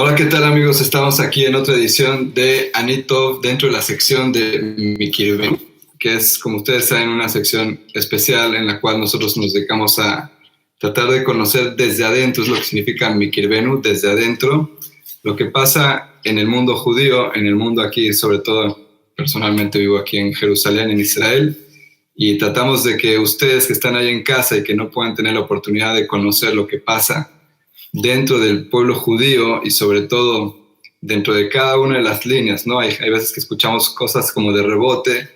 Hola, ¿qué tal amigos? Estamos aquí en otra edición de Anitov dentro de la sección de Mikirben, que es, como ustedes saben, una sección especial en la cual nosotros nos dedicamos a tratar de conocer desde adentro, es lo que significa Mikirbenu, desde adentro, lo que pasa en el mundo judío, en el mundo aquí, sobre todo personalmente vivo aquí en Jerusalén, en Israel, y tratamos de que ustedes que están ahí en casa y que no puedan tener la oportunidad de conocer lo que pasa dentro del pueblo judío y sobre todo dentro de cada una de las líneas, ¿no? Hay veces que escuchamos cosas como de rebote,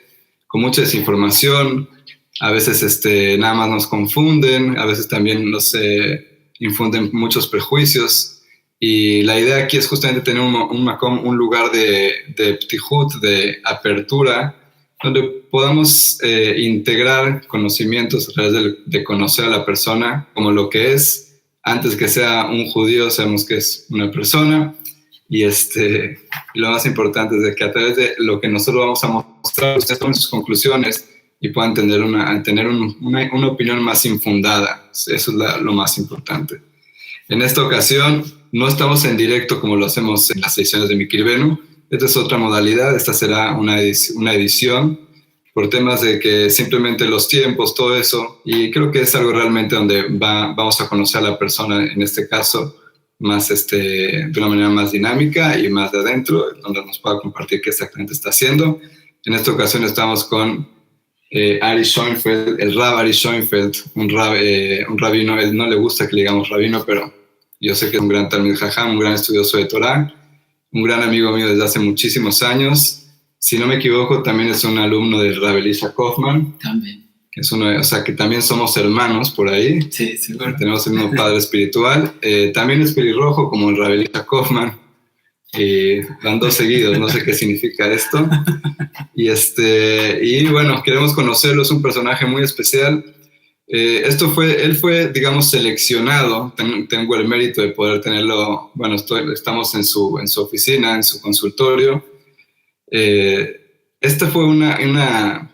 con mucha desinformación, a veces nada más nos confunden, a veces también nos infunden muchos prejuicios, y la idea aquí es justamente tener un lugar de ptihut, de apertura, donde podamos integrar conocimientos a través de conocer a la persona como lo que es. Antes que sea un judío, sabemos que es una persona, y lo más importante es de que a través de lo que nosotros vamos a mostrar, ustedes tomen sus conclusiones y puedan tener una opinión más infundada. Eso es lo más importante. En esta ocasión no estamos en directo como lo hacemos en las ediciones de Mikirbenu. Esta es otra modalidad, esta será una edición por temas de que simplemente los tiempos, todo eso, y creo que es algo realmente donde vamos a conocer a la persona, en este caso, más de una manera más dinámica y más de adentro, donde nos pueda compartir qué exactamente está haciendo. En esta ocasión estamos con Ari Schoenfeld, el Rab Ari Schoenfeld, un rabino. Él no le gusta que le digamos rabino, pero yo sé que es un gran Talmid Jajam, un gran estudioso de Torah, un gran amigo mío desde hace muchísimos años. Si no me equivoco, también es un alumno del Rab Elisha Kaufman. También. O sea, que también somos hermanos por ahí. Sí, seguro. Tenemos el mismo padre espiritual. También es pelirrojo, como el Rab Elisha Kaufman. Van dos seguidos, no sé qué significa esto. Y bueno, queremos conocerlo, es un personaje muy especial. Él fue, digamos, seleccionado. Tengo el mérito de poder tenerlo. Bueno, estamos en su oficina, en su consultorio. Esta fue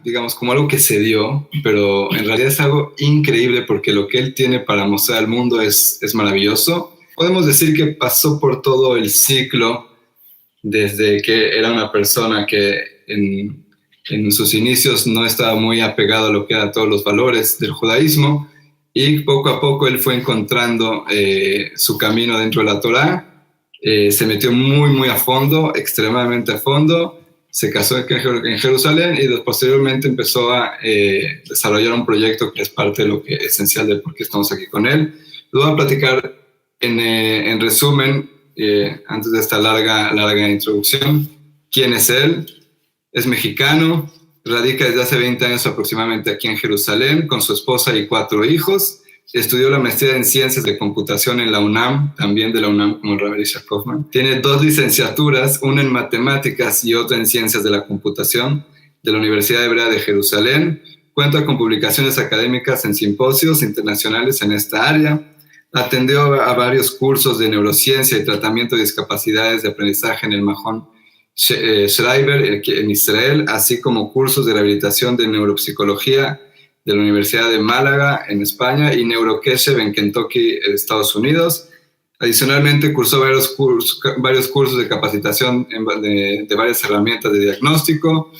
digamos, como algo que se dio, pero en realidad es algo increíble porque lo que él tiene para mostrar al mundo es maravilloso. Podemos decir que pasó por todo el ciclo, desde que era una persona que en sus inicios no estaba muy apegado a lo que eran todos los valores del judaísmo, y poco a poco él fue encontrando su camino dentro de la Torá. Se metió muy, muy a fondo, extremadamente a fondo. Se casó en Jerusalén y posteriormente empezó a desarrollar un proyecto que es parte de lo que es esencial de por qué estamos aquí con él. Lo voy a platicar en resumen, antes de esta larga introducción. ¿Quién es él? Es mexicano, radica desde hace 20 años aproximadamente aquí en Jerusalén con su esposa y 4 hijos. Estudió la maestría en Ciencias de Computación en la UNAM, también de la UNAM como el Rab Elisha Kaufman. Tiene 2 licenciaturas, una en Matemáticas y otra en Ciencias de la Computación de la Universidad Hebrea de Jerusalén. Cuenta con publicaciones académicas en simposios internacionales en esta área. Atendió a varios cursos de neurociencia y tratamiento de discapacidades de aprendizaje en el Mahon Schreiber en Israel, así como cursos de rehabilitación de neuropsicología de la Universidad de Málaga en España y Neurokeshev en Kentucky, en Estados Unidos. Adicionalmente, cursó varios cursos de capacitación de varias herramientas de diagnóstico,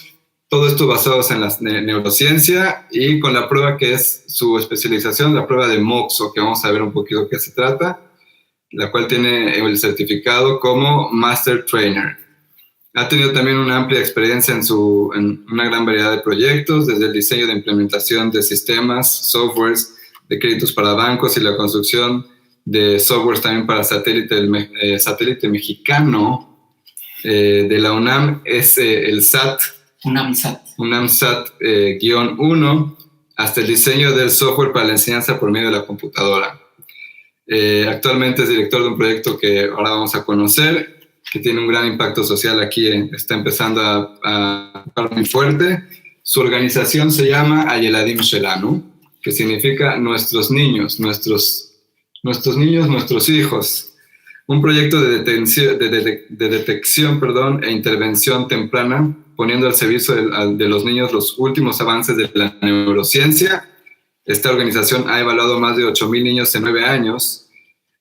todo esto basados en la neurociencia y con la prueba que es su especialización, la prueba de Moxo, que vamos a ver un poquito de qué se trata, la cual tiene el certificado como Master Trainer. Ha tenido también una amplia experiencia en una gran variedad de proyectos, desde el diseño de implementación de sistemas, softwares de créditos para bancos y la construcción de softwares también para satélite mexicano de la UNAM, es el SAT. UNAMSAT-1, hasta el diseño del software para la enseñanza por medio de la computadora. Actualmente es director de un proyecto que ahora vamos a conocer, que tiene un gran impacto social aquí, está empezando a muy fuerte. Su organización se llama Ayeladim Shelanu, que significa nuestros niños, nuestros hijos. Un proyecto de detección e intervención temprana, poniendo al servicio de los niños los últimos avances de la neurociencia. Esta organización ha evaluado más de 8,000 niños en 9 años,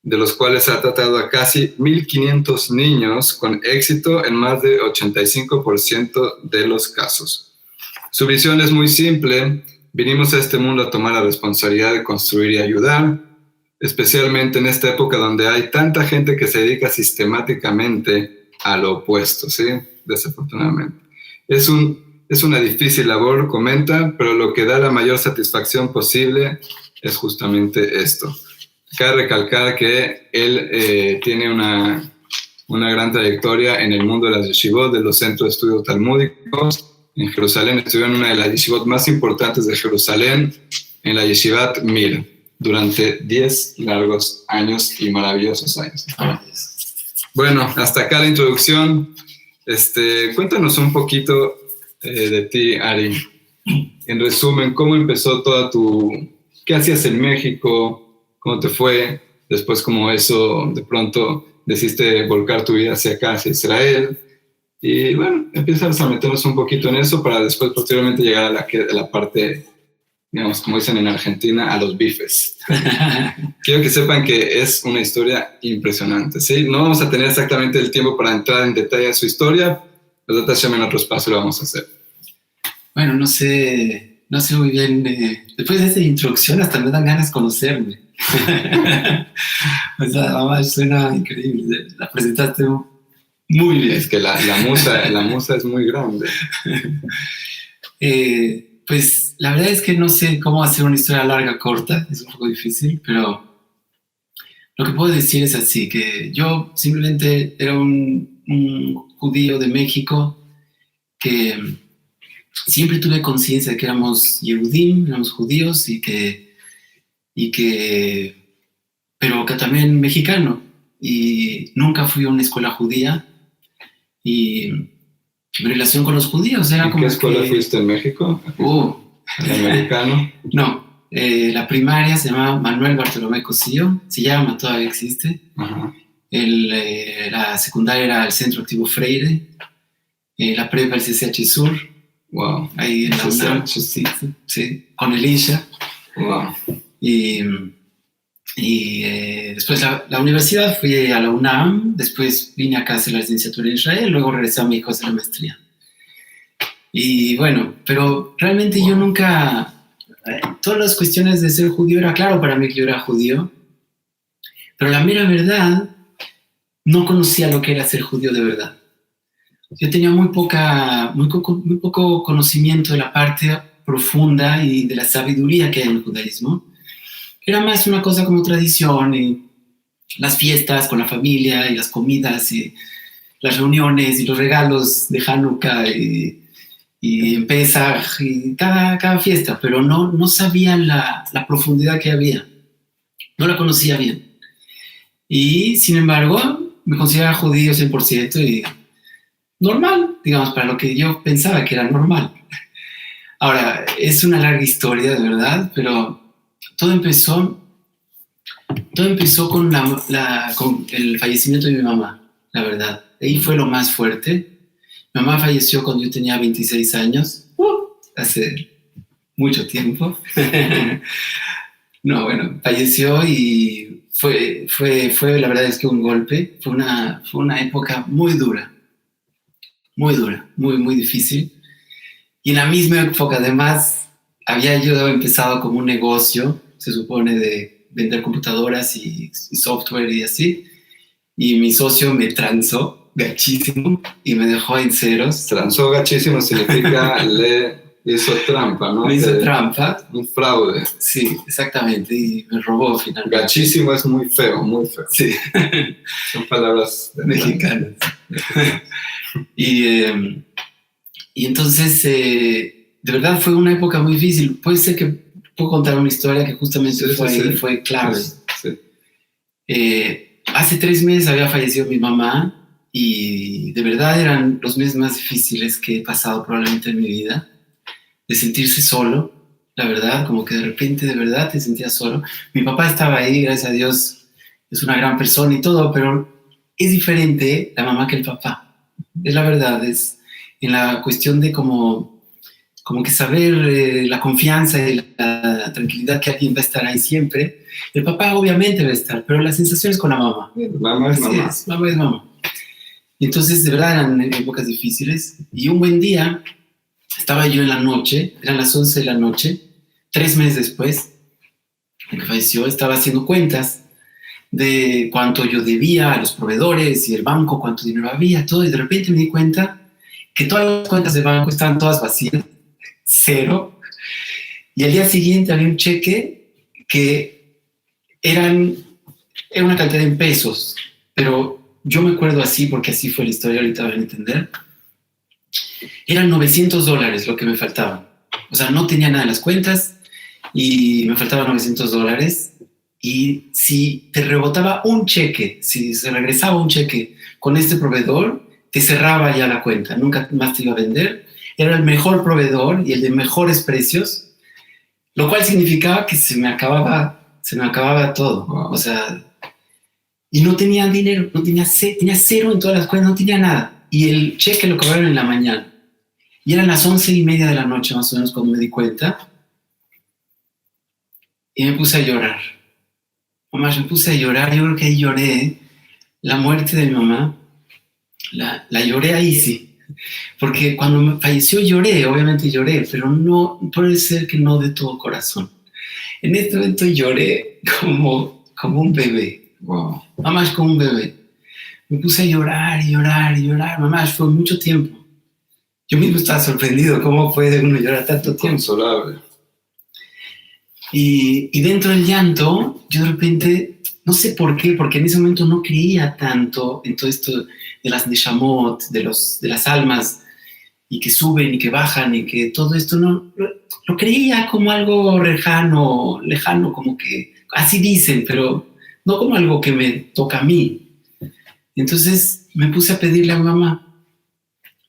de los cuales ha tratado a casi 1.500 niños con éxito en más de 85% de los casos. Su visión es muy simple: vinimos a este mundo a tomar la responsabilidad de construir y ayudar, especialmente en esta época donde hay tanta gente que se dedica sistemáticamente a lo opuesto, ¿sí? Desafortunadamente. Es una difícil labor, comenta, pero lo que da la mayor satisfacción posible es justamente esto. Cabe recalcar que él tiene una gran trayectoria en el mundo de las yeshivot, de los centros de estudios talmúdicos. En Jerusalén estudió en una de las yeshivot más importantes de Jerusalén, en la Yeshivat Mir, durante 10 largos años y maravillosos años. Bueno, hasta acá la introducción. Cuéntanos un poquito de ti, Ari. En resumen, ¿cómo empezó ¿qué hacías en México? ¿Cómo te fue? Después, ¿cómo eso de pronto decidiste volcar tu vida hacia acá, hacia Israel? Y bueno, empiezas a meternos un poquito en eso para después posteriormente llegar a la parte, digamos, como dicen en Argentina, a los bifes. Quiero que sepan que es una historia impresionante, ¿sí? No vamos a tener exactamente el tiempo para entrar en detalle a su historia, pero en otro espacio lo vamos a hacer. Bueno, no sé muy bien. Después de esta introducción hasta me dan ganas de conocerme. O sea, mamá, suena increíble. La presentaste muy bien. Es que la musa es muy grande. Pues la verdad es que no sé cómo hacer una historia larga corta. Es un poco difícil, pero lo que puedo decir es así, que yo simplemente era un judío de México que siempre tuve conciencia de que éramos Yehudim, éramos judíos, pero que también mexicano. Y nunca fui a una escuela judía. Y mi relación con los judíos era como. ¿En qué escuela fuiste en México? ¿El americano? No, la primaria se llamaba Manuel Bartolomé Cosillo, se llama, todavía existe. Ajá. La secundaria era el Centro Activo Freire, la prepa el CCH Sur. Wow. Ahí en la UNAM, sí, con Elisha. Wow. Y después la universidad fui a la UNAM, después vine acá a hacer la licenciatura en Israel, luego regresé a México a hacer la maestría. Y bueno, pero realmente yo nunca, todas las cuestiones de ser judío, era claro para mí que yo era judío, pero la mera verdad, no conocía lo que era ser judío de verdad. Yo tenía muy poco conocimiento de la parte profunda y de la sabiduría que hay en el judaísmo. Era más una cosa como tradición, y las fiestas con la familia, y las comidas, y las reuniones, y los regalos de Hanukkah, y en Pesach, y cada fiesta, pero no sabía la profundidad que había. No la conocía bien. Y, sin embargo, me consideraba judío 100% y normal, digamos, para lo que yo pensaba que era normal. Ahora, es una larga historia, de verdad, pero todo empezó con el fallecimiento de mi mamá, la verdad. Ahí fue lo más fuerte. Mi mamá falleció cuando yo tenía 26 años, hace mucho tiempo. No, bueno, falleció y fue la verdad es que un golpe. Fue una época muy dura, muy difícil. Y en la misma época, además, había yo empezado como un negocio, se supone, de vender computadoras y software y así. Y mi socio me transó gachísimo y me dejó en ceros. Transó gachísimo significa le hizo trampa, ¿no? Me hizo trampa. Un fraude. Sí, exactamente. Y me robó finalmente. Gachísimo es muy feo, muy feo. Sí. Son palabras mexicanas. Y entonces, de verdad fue una época muy difícil. Puede ser que puedo contar una historia que justamente fue clave. Sí. Hace 3 meses había fallecido mi mamá y de verdad eran los meses más difíciles que he pasado probablemente en mi vida, de sentirse solo, la verdad, como que de repente de verdad te sentías solo. Mi papá estaba ahí, gracias a Dios, es una gran persona y todo, pero es diferente la mamá que el papá. Es la verdad, es en la cuestión de cómo como que saber la confianza y la tranquilidad que alguien va a estar ahí siempre. El papá obviamente va a estar, pero la sensación es con la mamá. Mamá es mamá. Mamá es mamá. Y entonces, de verdad, eran épocas difíciles. Y un buen día, estaba yo en la noche, eran las 11 de la noche, 3 meses después de que falleció, estaba haciendo cuentas de cuánto yo debía a los proveedores y el banco, cuánto dinero había, todo. Y de repente me di cuenta que todas las cuentas del banco estaban todas vacías, cero. Y al día siguiente había un cheque que era una cantidad en pesos, pero yo me acuerdo así porque así fue la historia, ahorita van a entender. Eran $900 lo que me faltaba. O sea, no tenía nada en las cuentas y me faltaban $900. Y si te rebotaba un cheque, si se regresaba un cheque con este proveedor, te cerraba ya la cuenta, nunca más te iba a vender. Era el mejor proveedor y el de mejores precios, lo cual significaba que se me acababa todo. Wow. O sea, y no tenía dinero, tenía cero en todas las cuentas, no tenía nada. Y el cheque lo cobraron en la mañana. Y eran las 11:30 de la noche, más o menos, cuando me di cuenta. Y me puse a llorar. Mamá, me puse a llorar. Yo creo que ahí lloré la muerte de mi mamá. La lloré ahí, sí. Porque cuando falleció lloré, obviamente lloré, pero no, puede ser que no de todo corazón. En este momento lloré como un bebé. Wow. Mamá, es como un bebé. Me puse a llorar y llorar y llorar. Mamá, fue mucho tiempo. Yo mismo estaba sorprendido. ¿Cómo puede uno llorar tanto tiempo? Consolable. Y dentro del llanto, yo de repente, no sé por qué, porque en ese momento no creía tanto en todo esto de las neshamot, de las almas, y que suben y que bajan, y que todo esto no lo creía como algo lejano, como que así dicen, pero no como algo que me toca a mí. Entonces me puse a pedirle a mi mamá,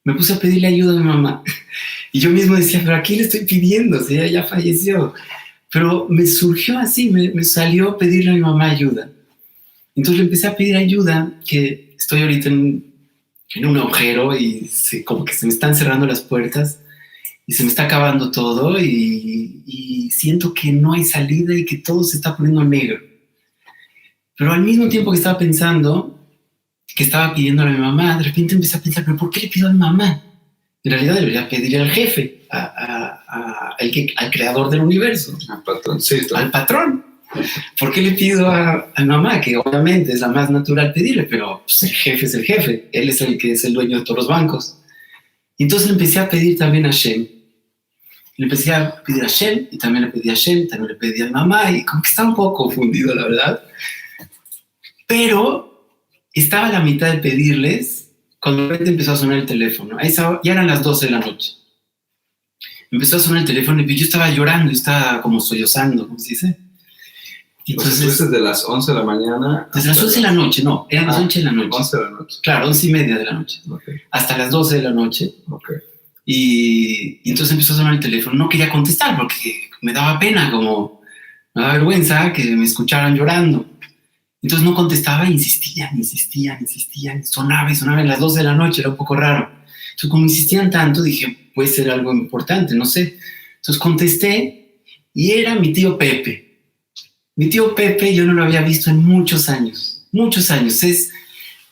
me puse a pedirle ayuda a mi mamá. Y yo mismo decía, ¿pero a quién le estoy pidiendo? Si ella ya falleció. Pero me surgió así, me salió a pedirle a mi mamá ayuda. Entonces le empecé a pedir ayuda, que estoy ahorita en un agujero y como que se me están cerrando las puertas y se me está acabando todo y siento que no hay salida y que todo se está poniendo negro. Pero al mismo tiempo que estaba pensando, que estaba pidiendo a mi mamá, de repente empecé a pensar, ¿pero por qué le pido a mi mamá? En realidad debería pedirle al jefe, al creador del universo. Al patroncito. Al patrón. ¿Por qué le pido a mi mamá? Que obviamente es la más natural pedirle, pero pues, el jefe es el jefe. Él es el que es el dueño de todos los bancos. Y entonces le empecé a pedir también a Hashem. Le empecé a pedir a Hashem, y también le pedí a Hashem, también le pedí a mi mamá, y como que estaba un poco confundido, la verdad. Pero estaba a la mitad de pedirles cuando de repente empezó a sonar el teléfono. Ya eran las 12 de la noche. Empezó a sonar el teléfono y yo estaba llorando, estaba como sollozando, ¿cómo se dice? Entonces, desde las 11 de la mañana... Desde las 11 de la noche, no, eran las 11 de la noche. 11 de la noche. Claro, 11:30 de la noche. Okay. Hasta las 12 de la noche. Okay. Y entonces empezó a sonar el teléfono. No quería contestar porque me daba pena, me daba vergüenza que me escucharan llorando. Entonces no contestaba e insistían. Sonaba a las 12 de la noche, era un poco raro. Entonces como insistían tanto, dije, puede ser algo importante, no sé. Entonces contesté y era mi tío Pepe. Mi tío Pepe yo no lo había visto en muchos años. Es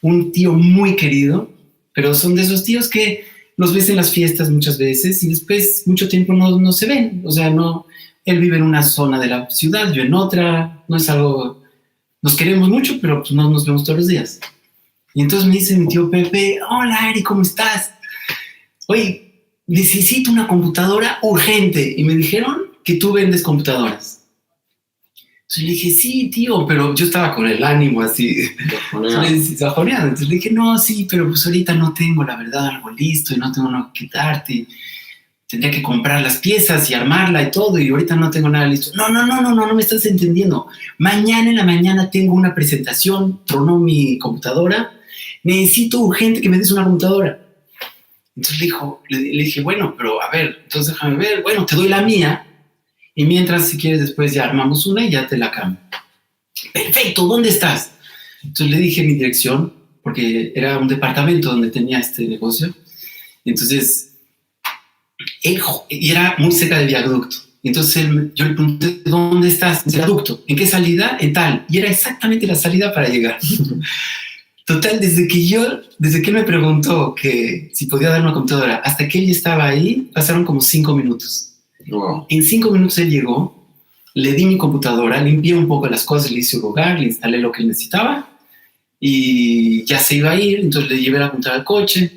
un tío muy querido, pero son de esos tíos que los ves en las fiestas muchas veces y después mucho tiempo no se ven. O sea, no, él vive en una zona de la ciudad, yo en otra, no es algo... Nos queremos mucho, pero pues no nos vemos todos los días. Y entonces me dice mi tío Pepe, hola Ari, ¿cómo estás? Oye, necesito una computadora urgente. Y me dijeron que tú vendes computadoras. Entonces le dije, sí, tío, pero yo estaba con el ánimo así, sajoneado. Entonces le dije, no, sí, pero pues ahorita no tengo, la verdad, algo listo y no tengo nada que darte. Tendría que comprar las piezas y armarla y todo, y ahorita no tengo nada listo. No me estás entendiendo. Mañana en la mañana tengo una presentación, tronó mi computadora, necesito urgente que me des una computadora. Entonces le dije, bueno, pero a ver, entonces déjame ver, bueno, te doy la mía, y mientras, si quieres, después ya armamos una y ya te la cambio. Perfecto, ¿dónde estás? Entonces le dije mi dirección, porque era un departamento donde tenía este negocio. Entonces Y era muy cerca del viaducto. Entonces yo le pregunté, ¿dónde estás? En el viaducto. ¿En qué salida? En tal. Y era exactamente la salida para llegar. Total, desde que él me preguntó que si podía dar una computadora hasta que él ya estaba ahí, pasaron como 5 minutos. Wow. En 5 minutos él llegó, le di mi computadora, limpié un poco las cosas, le hice un hogar, le instalé lo que él necesitaba y ya se iba a ir. Entonces le llevé la computadora al coche.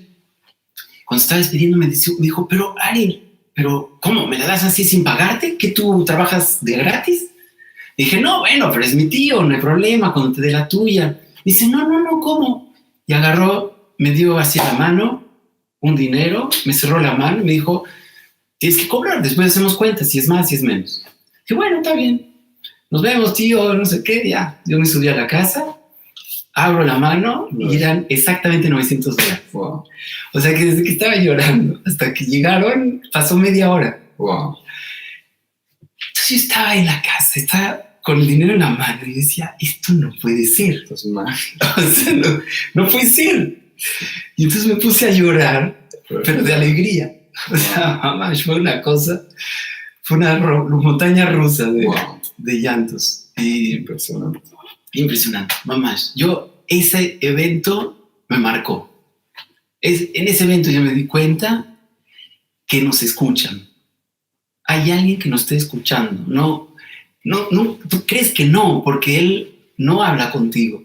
Cuando estaba despidiendo me dijo, pero Ari, ¿pero cómo? ¿Me la das así sin pagarte? ¿Que tú trabajas de gratis? Dije, no, bueno, pero es mi tío, no hay problema, cuando te dé la tuya. Dice, no, ¿cómo? Y agarró, me dio así la mano, un dinero, me cerró la mano y me dijo, tienes que cobrar, después hacemos cuentas, si es más, si es menos. Dije, bueno, está bien, nos vemos, tío, no sé qué, ya. Yo me subí a la casa, abro la mano y eran exactamente $900. Wow. O sea que desde que estaba llorando hasta que llegaron, pasó media hora. Wow. Entonces yo estaba en la casa, estaba con el dinero en la mano y decía, esto no puede ser. Esto es mágico. O sea, no puede ser. Y entonces me puse a llorar, pero de alegría. O sea, mamá, fue una montaña rusa de llantos. Y impresionante, mamá. Ese evento me marcó. En ese evento yo me di cuenta que nos escuchan. Hay alguien que nos está escuchando. No, tú crees que no, porque él no habla contigo.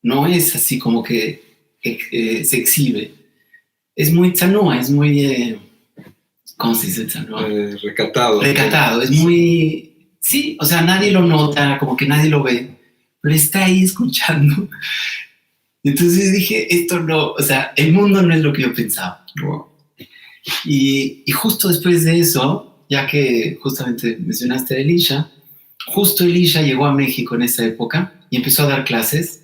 No es así como que se exhibe. Es muy tzanoa, es muy... ¿cómo se dice tzanoa? Recatado. Recatado, es muy... Sí, o sea, nadie lo nota, como que nadie lo ve, pero está ahí escuchando. Entonces dije, esto no, o sea, el mundo no es lo que yo pensaba. Wow. Y justo después de eso, ya que justamente mencionaste a Elisha, justo Elisha llegó a México en esa época y empezó a dar clases.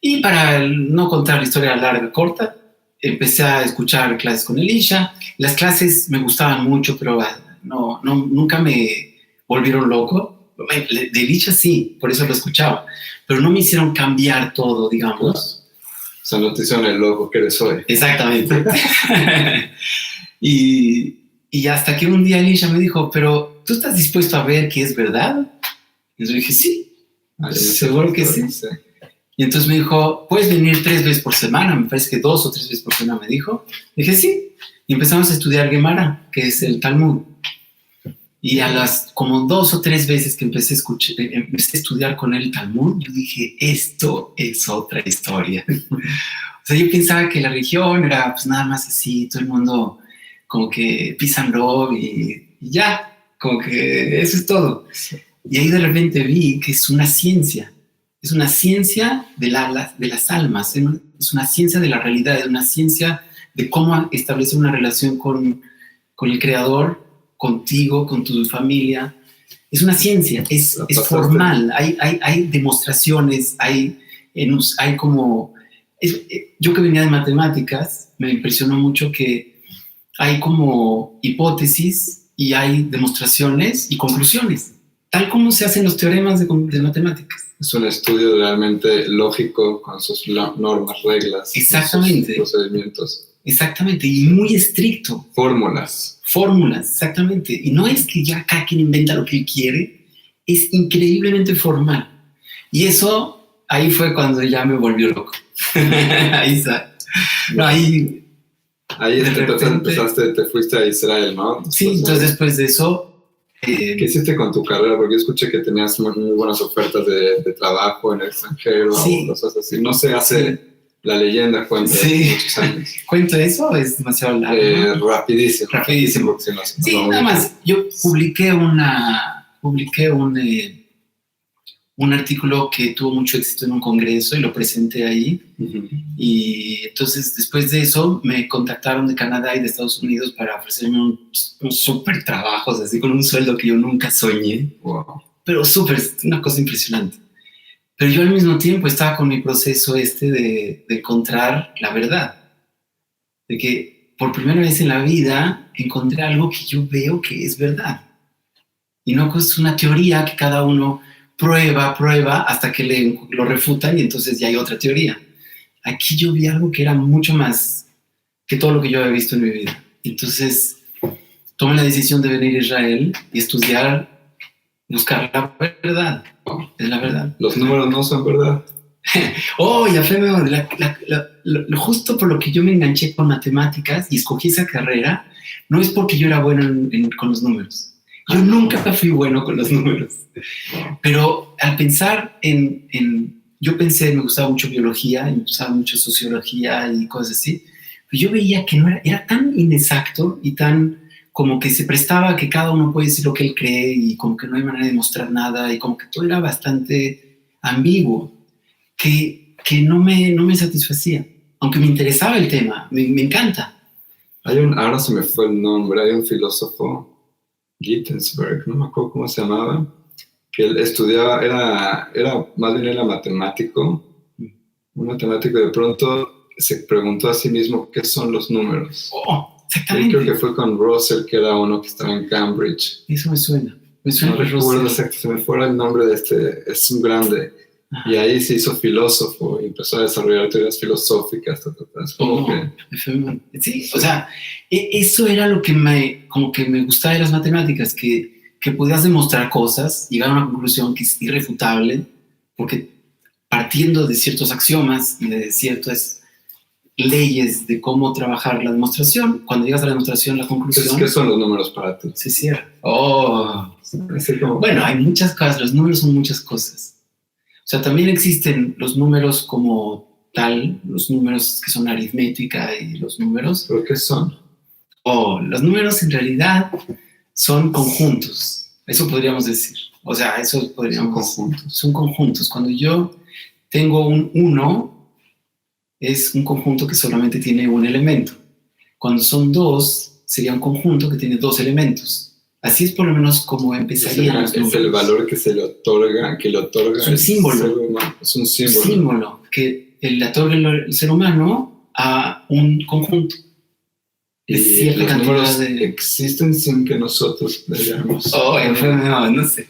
Y para no contar la historia larga, corta, empecé a escuchar clases con Elisha. Las clases me gustaban mucho, pero nunca me volvieron loco. De Elisha sí, por eso lo escuchaba. Pero no me hicieron cambiar todo, digamos. O sea, no te hicieron el loco que eres hoy. Exactamente. Y hasta que un día Elisha me dijo, pero ¿tú estás dispuesto a ver que es verdad? Y yo dije, sí, seguro que sí. Y entonces me dijo, ¿puedes venir 3 veces por semana? Me parece que 2 o 3 veces por semana me dijo. Dije, sí. Y empezamos a estudiar Gemara, que es el Talmud. Y a las como 2 o 3 veces que empecé a estudiar con él el Talmud, yo dije, esto es otra historia. O sea, yo pensaba que la religión era pues nada más así, todo el mundo como que peace and love y ya, como que eso es todo. Y ahí de repente vi que es una ciencia de las almas, es una ciencia de la realidad, es una ciencia de cómo establecer una relación con el Creador, contigo, con tu familia. Es una ciencia, es formal, hay demostraciones, hay como... yo que venía de matemáticas, me impresionó mucho que hay como hipótesis y hay demostraciones y conclusiones, tal como se hacen los teoremas de matemáticas. Es un estudio realmente lógico con sus normas, reglas, exactamente, sus procedimientos. Exactamente, y muy estricto. Fórmulas, exactamente. Y no es que ya cada quien inventa lo que él quiere, es increíblemente formal. Y eso, ahí fue cuando ya me volvió loco. Ahí está. No, ahí empezaste, te fuiste a Israel, ¿no? Sí, entonces después de eso... ¿Qué hiciste con tu carrera? Porque yo escuché que tenías muy buenas ofertas de trabajo en el extranjero, sí, o cosas así. No se hace la leyenda, cuenta muchos años. ¿Cuento eso? Es demasiado largo. Rapidísimo. Sí, nada más. Yo publiqué un artículo que tuvo mucho éxito en un congreso y lo presenté ahí. Uh-huh. Y entonces, después de eso, me contactaron de Canadá y de Estados Unidos para ofrecerme un súper trabajo, así con un sueldo que yo nunca soñé. Wow. Pero súper, una cosa impresionante. Pero yo al mismo tiempo estaba con mi proceso de encontrar la verdad. De que por primera vez en la vida encontré algo que yo veo que es verdad. Y no es una teoría que cada uno prueba hasta que lo refutan y entonces ya hay otra teoría. Aquí yo vi algo que era mucho más que todo lo que yo había visto en mi vida. Entonces tomé la decisión de venir a Israel y estudiar, buscar la verdad. Es la verdad. Los números no son verdad. Oh, ya fue, justo por lo que yo me enganché con matemáticas y escogí esa carrera, no es porque yo era bueno con los números. Yo nunca fui bueno con los números. Pero al pensar yo pensé, me gustaba mucho biología, me gustaba mucho sociología y cosas así, pero yo veía que era tan inexacto y tan como que se prestaba a que cada uno puede decir lo que él cree y como que no hay manera de mostrar nada y como que todo era bastante ambiguo. Que no me satisfacía, aunque me interesaba el tema, me encanta. Ahora se me fue el nombre, hay un filósofo, Gittensberg, no me acuerdo cómo se llamaba, que él estudiaba, más bien era matemático, un matemático, de pronto se preguntó a sí mismo qué son los números. Oh, exactamente. Yo creo que fue con Russell, que era uno que estaba en Cambridge. Eso me suena. No recuerdo exacto, se me fuera el nombre de es un grande. Ajá. Y ahí se hizo filósofo y empezó a desarrollar teorías filosóficas. Sí, o sea, eso era lo que como que me gustaba de las matemáticas, que podías demostrar cosas, llegar a una conclusión que es irrefutable, porque partiendo de ciertos axiomas y de ciertas leyes de cómo trabajar la demostración, cuando llegas a la demostración, la conclusión... ¿Qué son los números para ti? Se cierra. Bueno, hay muchas cosas, los números son muchas cosas. O sea, también existen los números como tal, los números que son aritmética y los números. ¿Pero qué son? Los números en realidad son conjuntos, eso podríamos decir. O sea, eso podríamos... Son conjuntos. Cuando yo tengo un 1, es un conjunto que solamente tiene un elemento. Cuando son 2, sería un conjunto que tiene 2 elementos. Así es por lo menos como empezarían los números. Es el valor que se le otorga, es un símbolo. Es un símbolo. Un símbolo que le otorga el ser humano a un conjunto. Y cierta los números existen sin que nosotros veamos. No sé.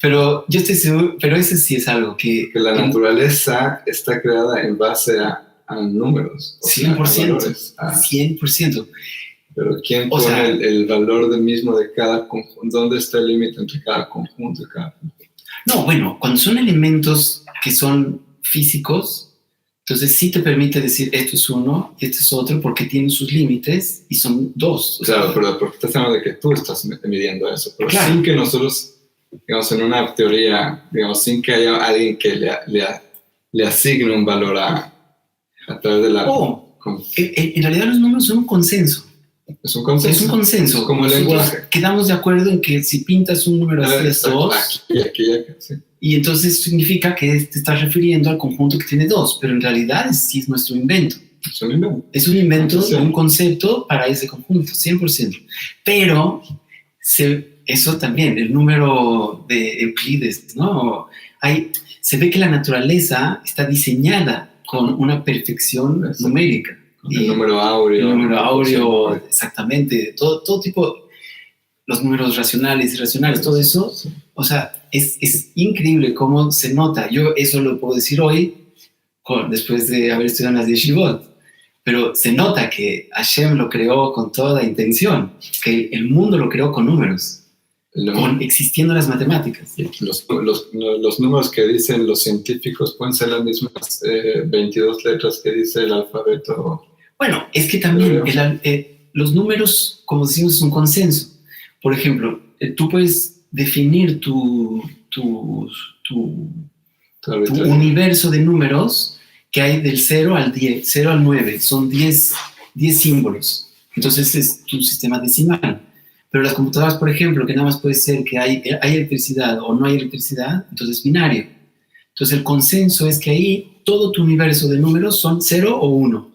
Pero yo estoy seguro, pero eso sí es algo que la naturaleza está creada en base a números. 100%. 100%. Pero ¿quién pone el valor mismo de cada conjunto? ¿Dónde está el límite entre cada conjunto y cada conjunto? No, bueno, cuando son elementos que son físicos, entonces sí te permite decir esto es uno y este es otro porque tienen sus límites y son 2. Claro, pero porque estás hablando de que tú estás midiendo eso. Pero claro. Sin que nosotros, digamos, en una teoría, digamos, sin que haya alguien que le asigne un valor a través de la... En realidad los números son un consenso. Es un consenso. Es un consenso. Es como el lenguaje. Quedamos de acuerdo en que si pintas un número así es 2. Aquí, sí. Y entonces significa que te estás refiriendo al conjunto que tiene 2, pero en realidad sí es nuestro invento. Es un invento. Es un invento de un concepto para ese conjunto, 100%. Pero eso también, el número de Euclides, ¿no? Se ve que la naturaleza está diseñada con una perfección numérica. El número áureo. El número áureo, exactamente. Todo tipo, los números racionales, irracionales, todo eso. Sí. O sea, es increíble cómo se nota. Yo eso lo puedo decir hoy, después de haber estudiado en las yeshivot. Pero se nota que Hashem lo creó con toda intención, que el mundo lo creó con números, existiendo las matemáticas. Los números que dicen los científicos pueden ser las mismas 22 letras que dice el alfabeto. Bueno, es que también los números, como decimos, es un consenso. Por ejemplo, tú puedes definir tu universo de números que hay del 0 al 10, 0 al 9. Son 10 símbolos. Entonces es tu sistema decimal. Pero las computadoras, por ejemplo, que nada más puede ser que hay electricidad o no hay electricidad, entonces es binario. Entonces el consenso es que ahí todo tu universo de números son 0 o 1.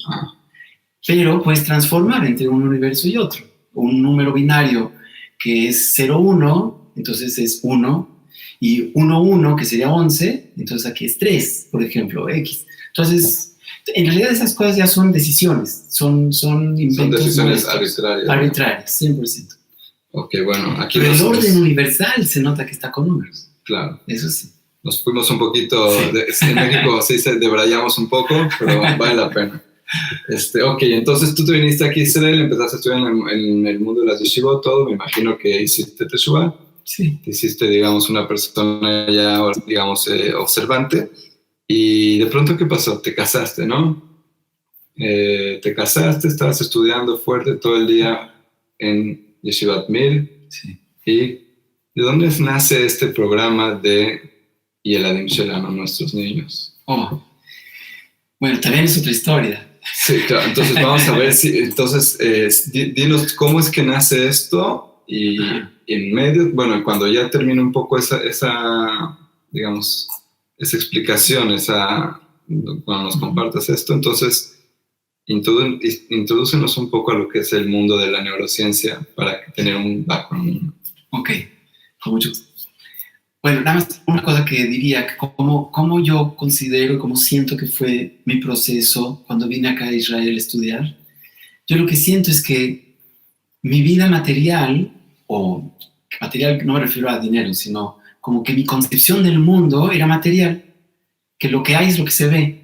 Pero puedes transformar entre un universo y otro. Un número binario que es 0, 1, entonces es 1, y 1, 1, que sería 11, entonces aquí es 3, por ejemplo, X. Entonces, en realidad esas cosas ya son decisiones, son inventos. Son decisiones arbitrarias. Arbitrarias, 100%. Ok, bueno, aquí... Pero el orden universal se nota que está con números. Claro. Eso sí. Nos fuimos un poquito, en México sí debrayamos un poco, pero vale la pena. Ok, entonces tú te viniste aquí a Israel, empezaste a estudiar en el mundo de las yeshivot, todo, me imagino que hiciste teshuvah, Sí. te hiciste, digamos, una persona ya, digamos, observante, y de pronto, ¿qué pasó? Te casaste, ¿no? Te casaste, estabas estudiando fuerte todo el día en Yeshivat Mil, Sí. ¿y de dónde nace este programa de Yeladim Shelanu, nuestros niños? Oh. Bueno, también es otra historia. Sí, claro. Entonces vamos a ver si, entonces, dinos cómo es que nace esto y en medio, bueno, cuando ya termine un poco esa digamos, esa explicación, cuando nos compartas esto, entonces introdúcenos un poco a lo que es el mundo de la neurociencia para tener un background. Ok, con mucho gusto. Bueno, nada más una cosa que diría, que cómo yo considero y cómo siento que fue mi proceso cuando vine acá a Israel a estudiar. Yo lo que siento es que mi vida material, o material no me refiero a dinero, sino como que mi concepción del mundo era material, que lo que hay es lo que se ve.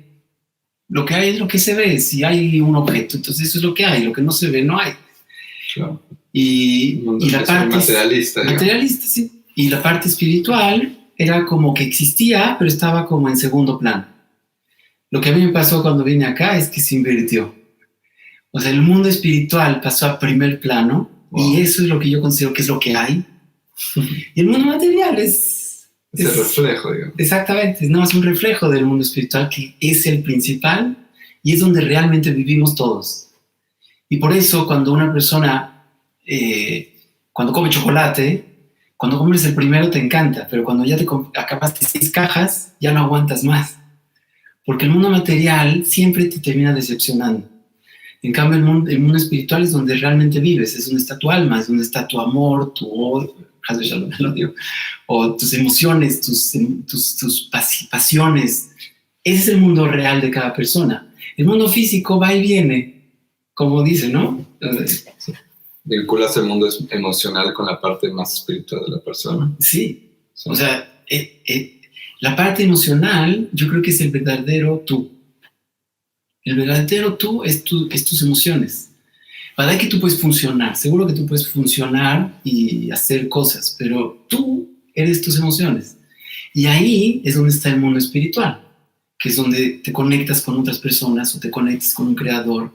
Lo que hay es lo que se ve. Si hay un objeto, entonces eso es lo que hay. Lo que no se ve, no hay. Claro. Y la parte materialista, materialista, sí. Y la parte espiritual era como que existía, pero estaba como en segundo plano. Lo que a mí me pasó cuando vine acá es que se invirtió. O sea, el mundo espiritual pasó a primer plano, y eso es lo que yo considero que es lo que hay. Y el mundo material es el reflejo, digamos. Exactamente, es nada más un reflejo del mundo espiritual, que es el principal y es donde realmente vivimos todos. Y por eso cuando una persona, cuando come chocolate, cuando comes el primero te encanta, pero cuando ya te acabaste 6 cajas, ya no aguantas más. Porque el mundo material siempre te termina decepcionando. En cambio, el mundo espiritual es donde realmente vives, es donde está tu alma, es donde está tu amor, tu odio, o tus emociones, tus pasiones. Ese es el mundo real de cada persona. El mundo físico va y viene, como dice, ¿no? Sí. Vinculas el mundo emocional con la parte más espiritual de la persona. Sí. O sea, la parte emocional yo creo que es el verdadero tú. El verdadero tú es tus emociones. Para que tú puedes funcionar, seguro que tú puedes funcionar y hacer cosas, pero tú eres tus emociones. Y ahí es donde está el mundo espiritual, que es donde te conectas con otras personas o te conectas con un creador,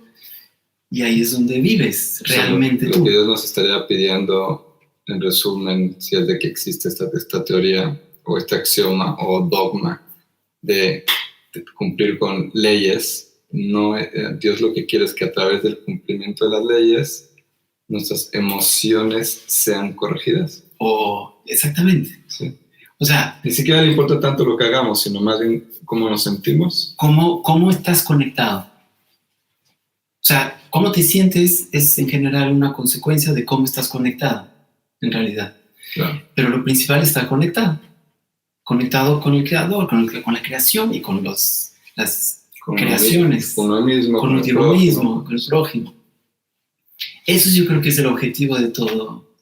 y ahí es donde vives realmente tú. Lo que Dios nos estaría pidiendo, en resumen, si es de que existe esta teoría o este axioma o dogma de cumplir con leyes. No, Dios lo que quiere es que a través del cumplimiento de las leyes nuestras emociones sean corregidas. Exactamente. Sí. O sea, ni siquiera le importa tanto lo que hagamos, sino más bien cómo nos sentimos. ¿Cómo estás conectado? O sea, cómo te sientes es en general una consecuencia de cómo estás conectado, en realidad. Claro. Pero lo principal es estar conectado. Conectado con el creador, con la creación y con las creaciones, con uno mismo, con el prójimo. Eso yo creo que es el objetivo de todo.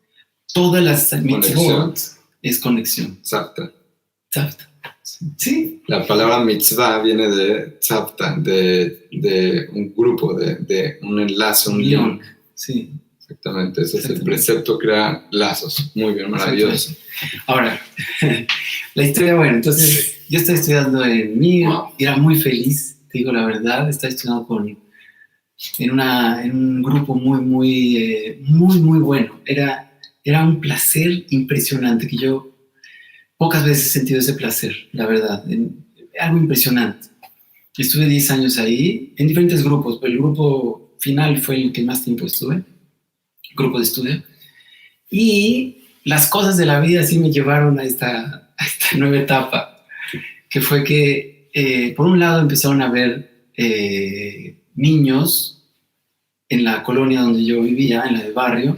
Todas las mitzvot es conexión. Tzavta. Sí. La palabra mitzvah viene de tzavta, de un grupo, de un enlace, un link. Sí. Exactamente, ese es el precepto, crea lazos. Muy bien, maravilloso. Ahora, la historia, bueno, entonces yo estaba estudiando en MIR, y era muy feliz, te digo la verdad, estaba estudiando en un grupo muy bueno. Era un placer impresionante, que yo pocas veces he sentido ese placer, la verdad, algo impresionante. Estuve 10 años ahí, en diferentes grupos, pero el grupo final fue el que más tiempo estuve, grupo de estudio, y las cosas de la vida sí me llevaron a esta nueva etapa, que fue que, por un lado, empezaron a ver niños en la colonia donde yo vivía, en la del barrio,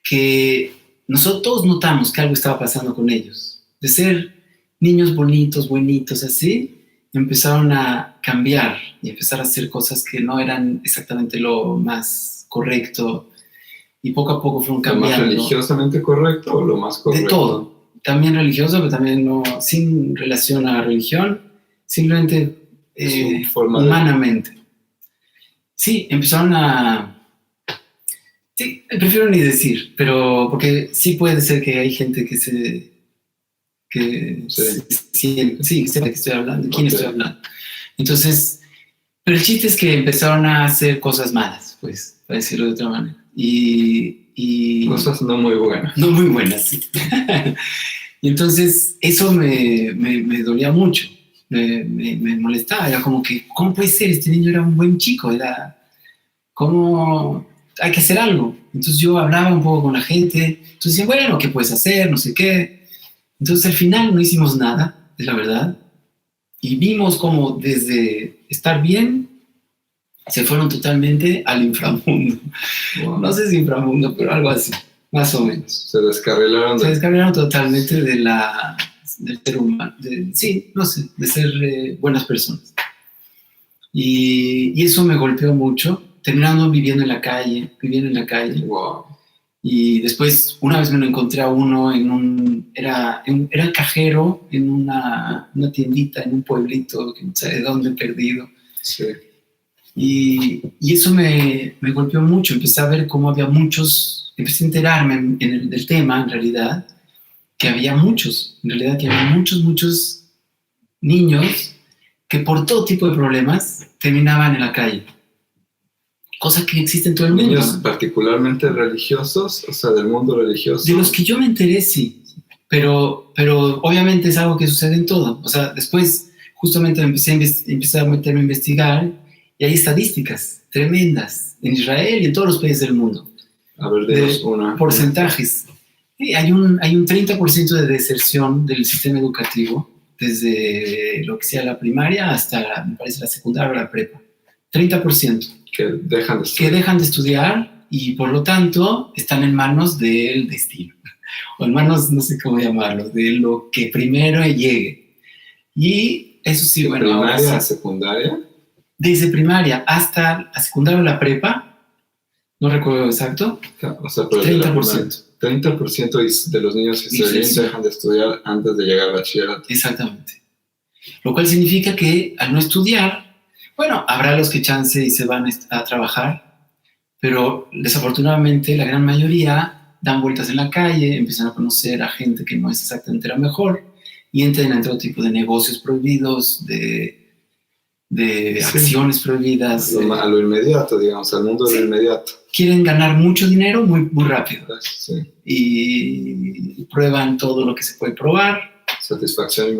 que nosotros todos notamos que algo estaba pasando con ellos. De ser niños bonitos, buenitos, así, empezaron a cambiar y empezar a hacer cosas que no eran exactamente lo más correcto, y poco a poco fueron cambiando. ¿Lo más religiosamente correcto o lo más correcto? De todo. También religioso, pero también no, sin relación a la religión, simplemente humanamente. sí, empezaron a... Sí, prefiero ni decir, pero porque sí puede ser que hay gente que sí, sepa de qué estoy hablando, de quién estoy hablando. Entonces, pero el chiste es que empezaron a hacer cosas malas, pues, para decirlo de otra manera. Y cosas no muy buenas. No muy buenas, sí. Y entonces eso me dolía mucho, me molestaba, era como que, ¿cómo puede ser? Este niño era un buen chico, era como, hay que hacer algo. Entonces yo hablaba un poco con la gente, entonces decía, bueno, ¿qué puedes hacer? No sé qué. Entonces al final no hicimos nada, es la verdad, y vimos como desde estar bien, se fueron totalmente al inframundo. Wow. No sé si inframundo, pero algo así, más o menos. Se descarrilaron. Se descarrilaron totalmente del ser humano, de ser buenas personas. Y eso me golpeó mucho, terminando viviendo en la calle. Wow. Y después, una vez me lo encontré a uno era cajero en una tiendita, en un pueblito, que no sé de dónde, perdido. Sí. Y eso me golpeó mucho. Empecé a ver cómo había muchos, empecé a enterarme del tema, en realidad, que había muchos niños que por todo tipo de problemas terminaban en la calle. Cosa que existe en todo el mundo. ¿Niños particularmente religiosos? O sea, del mundo religioso. De los que yo me enteré, sí. Pero obviamente es algo que sucede en todo. O sea, después justamente empecé a meterme a investigar y hay estadísticas tremendas en Israel y en todos los países del mundo. A ver, de una. Porcentajes. Hay un 30% de deserción del sistema educativo desde lo que sea la primaria hasta, me parece, la secundaria o la prepa. 30%. Que dejan de estudiar y por lo tanto están en manos del destino. O en manos, no sé cómo llamarlo, de lo que primero llegue. Y eso sí, bueno. ¿Primaria a secundaria? Desde primaria hasta la secundaria o la prepa, no recuerdo exacto. O sea, pero 30%. 30% de los niños israelíes dejan de estudiar antes de llegar al bachillerato. Exactamente. Lo cual significa que al no estudiar, bueno, habrá los que chance y se van a trabajar, pero desafortunadamente la gran mayoría dan vueltas en la calle, empiezan a conocer a gente que no es exactamente la mejor y entran en otro tipo de negocios prohibidos, de acciones prohibidas. A lo inmediato, digamos, al mundo de lo inmediato. Quieren ganar mucho dinero muy, muy rápido. Sí. Y prueban todo lo que se puede probar. Satisfacción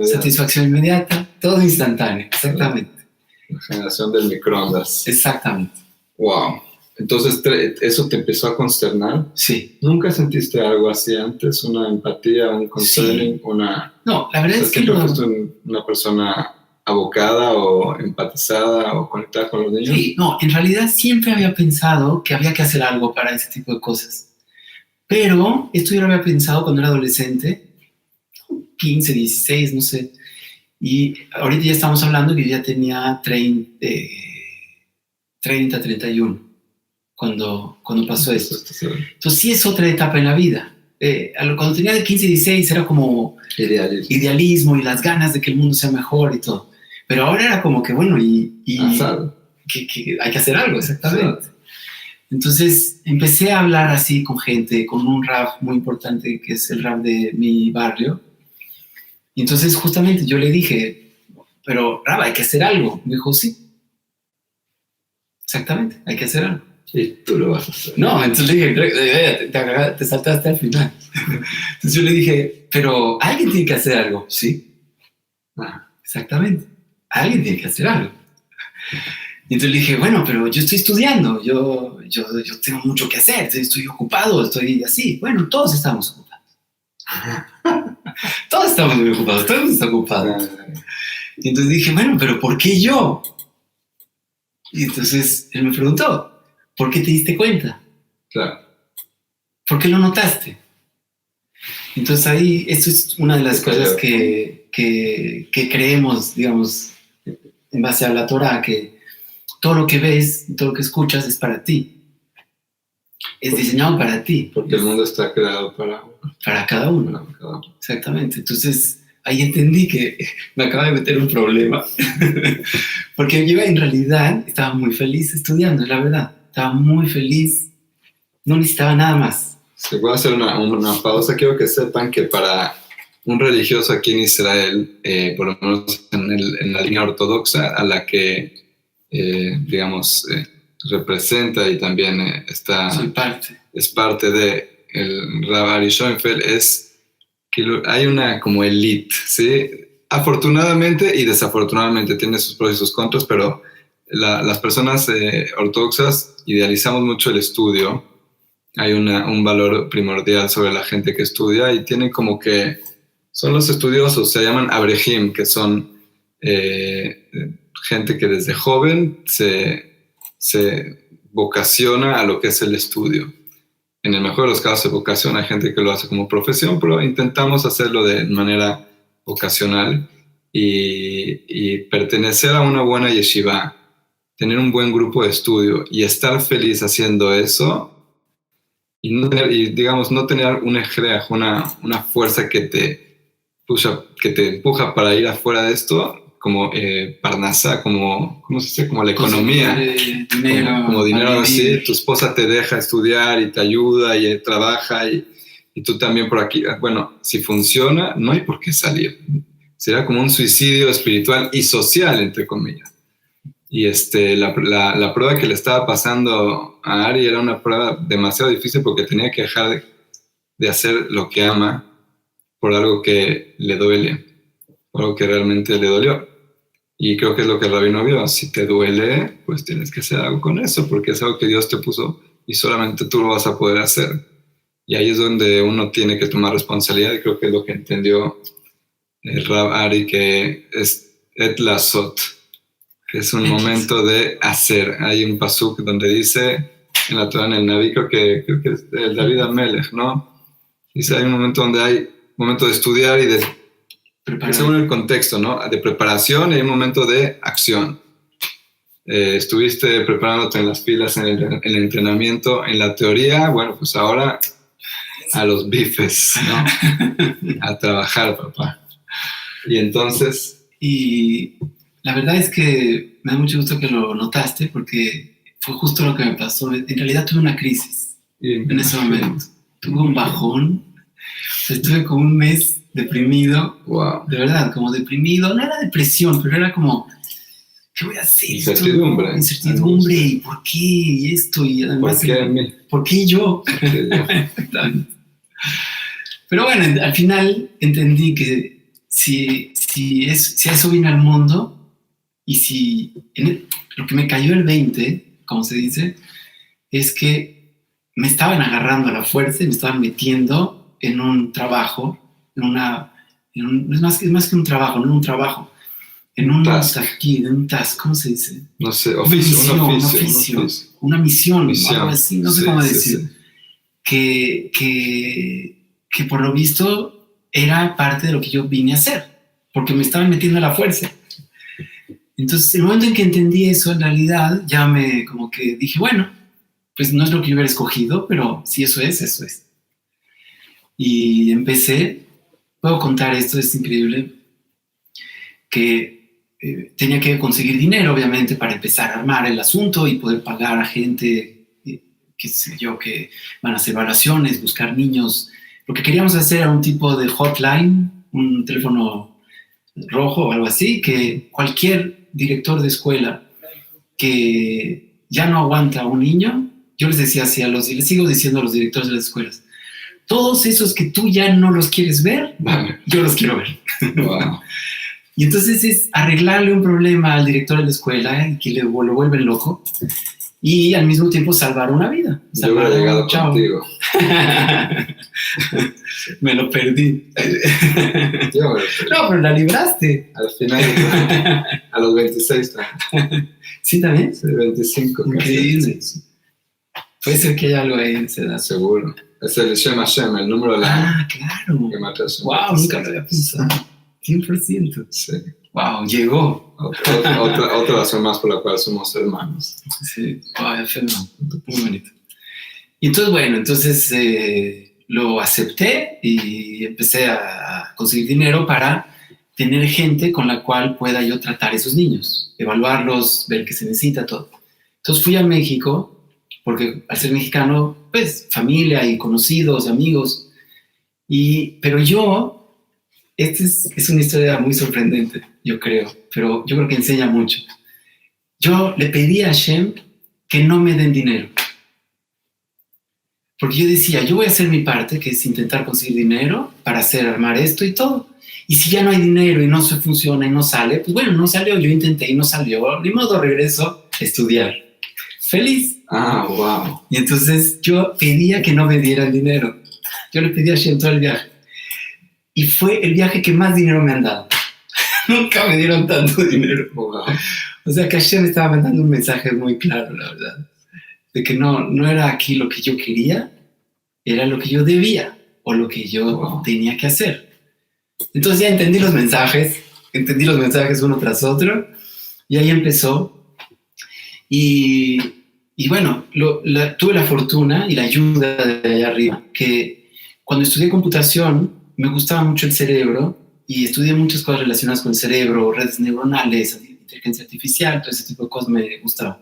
inmediata. Todo instantáneo, exactamente. La generación del microondas. Exactamente. Wow. Entonces, ¿eso te empezó a consternar? Sí. ¿Nunca sentiste algo así antes? ¿Una empatía, un concerning, No, la verdad es que ¿siempre fuiste una persona abocada o empatizada o conectada con los niños? Sí, no, en realidad siempre había pensado que había que hacer algo para ese tipo de cosas. Pero esto yo lo había pensado cuando era adolescente, 15, 16, no sé. Y ahorita ya estamos hablando que yo ya tenía 30, 31, cuando pasó esto. Entonces sí es otra etapa en la vida. Cuando tenía de 15, 16 era como idealismo y las ganas de que el mundo sea mejor y todo. Pero ahora era como que, bueno, que hay que hacer algo, exactamente. Entonces empecé a hablar así con gente, con un rab muy importante que es el rab de mi barrio. Y entonces justamente yo le dije, pero rab, hay que hacer algo. Me dijo, sí. Exactamente, hay que hacer algo. Y tú lo vas a hacer. No, entonces le dije, te saltaste al final. Entonces yo le dije, pero alguien tiene que hacer algo. Sí. Exactamente. Alguien tiene que hacer algo. Y entonces le dije, bueno, pero yo estoy estudiando, yo tengo mucho que hacer, estoy ocupado, estoy así. Bueno, todos estamos ocupados. Todos estamos muy ocupados, todos estamos ocupados. Y entonces dije, bueno, pero ¿por qué yo? Y entonces él me preguntó, ¿por qué te diste cuenta? Claro. ¿Por qué lo notaste? Entonces ahí, esto es una de las cosas que creemos, digamos, en base a la Torah, que todo lo que ves, todo lo que escuchas es para ti. Es diseñado para ti. Porque el mundo está creado para cada uno. Exactamente. Entonces, ahí entendí que me acaba de meter un problema. Porque yo en realidad estaba muy feliz estudiando, la verdad. Estaba muy feliz, no necesitaba nada más. Si voy a hacer una pausa, quiero que sepan que para un religioso aquí en Israel, por lo menos en la línea ortodoxa, a la que, digamos, representa y también es parte de el Rav Ari Schoenfeld, es que hay una como elite, ¿sí? Afortunadamente y desafortunadamente tiene sus pros y sus contras, pero las personas ortodoxas idealizamos mucho el estudio. Hay un valor primordial sobre la gente que estudia y tienen como que son los estudiosos, se llaman abrejim, que son gente que desde joven se vocaciona a lo que es el estudio. En el mejor de los casos se vocaciona a gente que lo hace como profesión, pero intentamos hacerlo de manera vocacional y pertenecer a una buena yeshiva, tener un buen grupo de estudio y estar feliz haciendo eso y digamos, no tener un ejreaj, una fuerza que te empuja para ir afuera de esto, como parnasá, ¿cómo se dice? Como la economía, como dinero así. Tu esposa te deja estudiar y te ayuda y trabaja y tú también por aquí. Bueno, si funciona, no hay por qué salir. Será como un suicidio espiritual y social, entre comillas. Y la prueba que le estaba pasando a Ari era una prueba demasiado difícil porque tenía que dejar de hacer lo que ama por algo que le duele, por algo que realmente le dolió. Y creo que es lo que el rabino vio. Si te duele, pues tienes que hacer algo con eso, porque es algo que Dios te puso y solamente tú lo vas a poder hacer. Y ahí es donde uno tiene que tomar responsabilidad, y creo que es lo que entendió el Rav Ari, que es et lasot, que es un momento de hacer. Hay un pasuk donde dice, en la Torah, en el Naví, creo que es el David Amelech, ¿no? Dice, hay un momento donde hay momento de estudiar y de según el contexto, ¿no? De preparación y hay un momento de acción. Estuviste preparándote en las filas, en el entrenamiento, en la teoría, bueno, pues ahora a los bifes, ¿no? A trabajar, papá. Y entonces... Y la verdad es que me da mucho gusto que lo notaste porque fue justo lo que me pasó. En realidad tuve una crisis en ese momento. Tuve un bajón. Estuve como un mes deprimido. Wow. De verdad, como deprimido. No era depresión, pero era como, ¿qué voy a hacer? Incertidumbre. Incertidumbre. ¿Y por qué? Y esto. Y además, ¿por qué yo? Exactamente. Pero bueno, al final entendí que si a eso vine al mundo y si lo que me cayó el 20, como se dice, es que me estaban agarrando a la fuerza y me estaban metiendo en un trabajo, es más que un trabajo, no un trabajo, en un task, ¿cómo se dice? No sé, oficio, una misión, algo así, no sé cómo decir. Sí. Que por lo visto era parte de lo que yo vine a hacer, porque me estaban metiendo a la fuerza. Entonces, el momento en que entendí eso, en realidad, ya como que dije, bueno, pues no es lo que yo hubiera escogido, pero si eso es, eso es. Y empecé, puedo contar esto, es increíble, que tenía que conseguir dinero, obviamente, para empezar a armar el asunto y poder pagar a gente, qué sé yo, que van a hacer evaluaciones, buscar niños. Lo que queríamos hacer era un tipo de hotline, un teléfono rojo o algo así, que cualquier director de escuela que ya no aguanta a un niño, yo les decía así y les sigo diciendo a los directores de las escuelas, todos esos que tú ya no los quieres ver, yo los quiero ver. Wow. Y entonces es arreglarle un problema al director de la escuela y que lo vuelven loco y al mismo tiempo salvar una vida. Yo hubiera llegado contigo. Me lo perdí. No, pero la libraste. Al final, a los 26. ¿Sí también? Sí, 25. Increíble. Puede ser que haya algo ahí en esa edad. Seguro. Es el Shem Hashem, el número de la... claro. Que wow, nunca lo había pensado. 100%. Sí. Wow, llegó. Otra razón más por la cual somos hermanos. Sí, wow, muy bonito. Y entonces, bueno, lo acepté y empecé a conseguir dinero para tener gente con la cual pueda yo tratar a esos niños, evaluarlos, ver qué se necesita, todo. Entonces fui a México, porque al ser mexicano, pues familia y conocidos, amigos, pero yo, esta es una historia muy sorprendente, yo creo, pero yo creo que enseña mucho. Yo le pedí a Hashem que no me den dinero. Porque yo decía, yo voy a hacer mi parte, que es intentar conseguir dinero para armar esto y todo. Y si ya no hay dinero y no se funciona y no sale, pues bueno, no salió, yo intenté y no salió. Ni modo, regreso a estudiar. Feliz. Wow. Y entonces yo pedía que no me dieran dinero. Yo le pedí a Hashem todo el viaje. Y fue el viaje que más dinero me han dado. Nunca me dieron tanto dinero. Wow. O sea que Hashem estaba mandando un mensaje muy claro, la verdad. De que no era aquí lo que yo quería, era lo que yo debía o lo que yo tenía que hacer. Entonces ya entendí los mensajes uno tras otro y ahí empezó. Y bueno, tuve la fortuna y la ayuda de allá arriba, que cuando estudié computación me gustaba mucho el cerebro y estudié muchas cosas relacionadas con el cerebro, redes neuronales, inteligencia artificial, todo ese tipo de cosas me gustaban.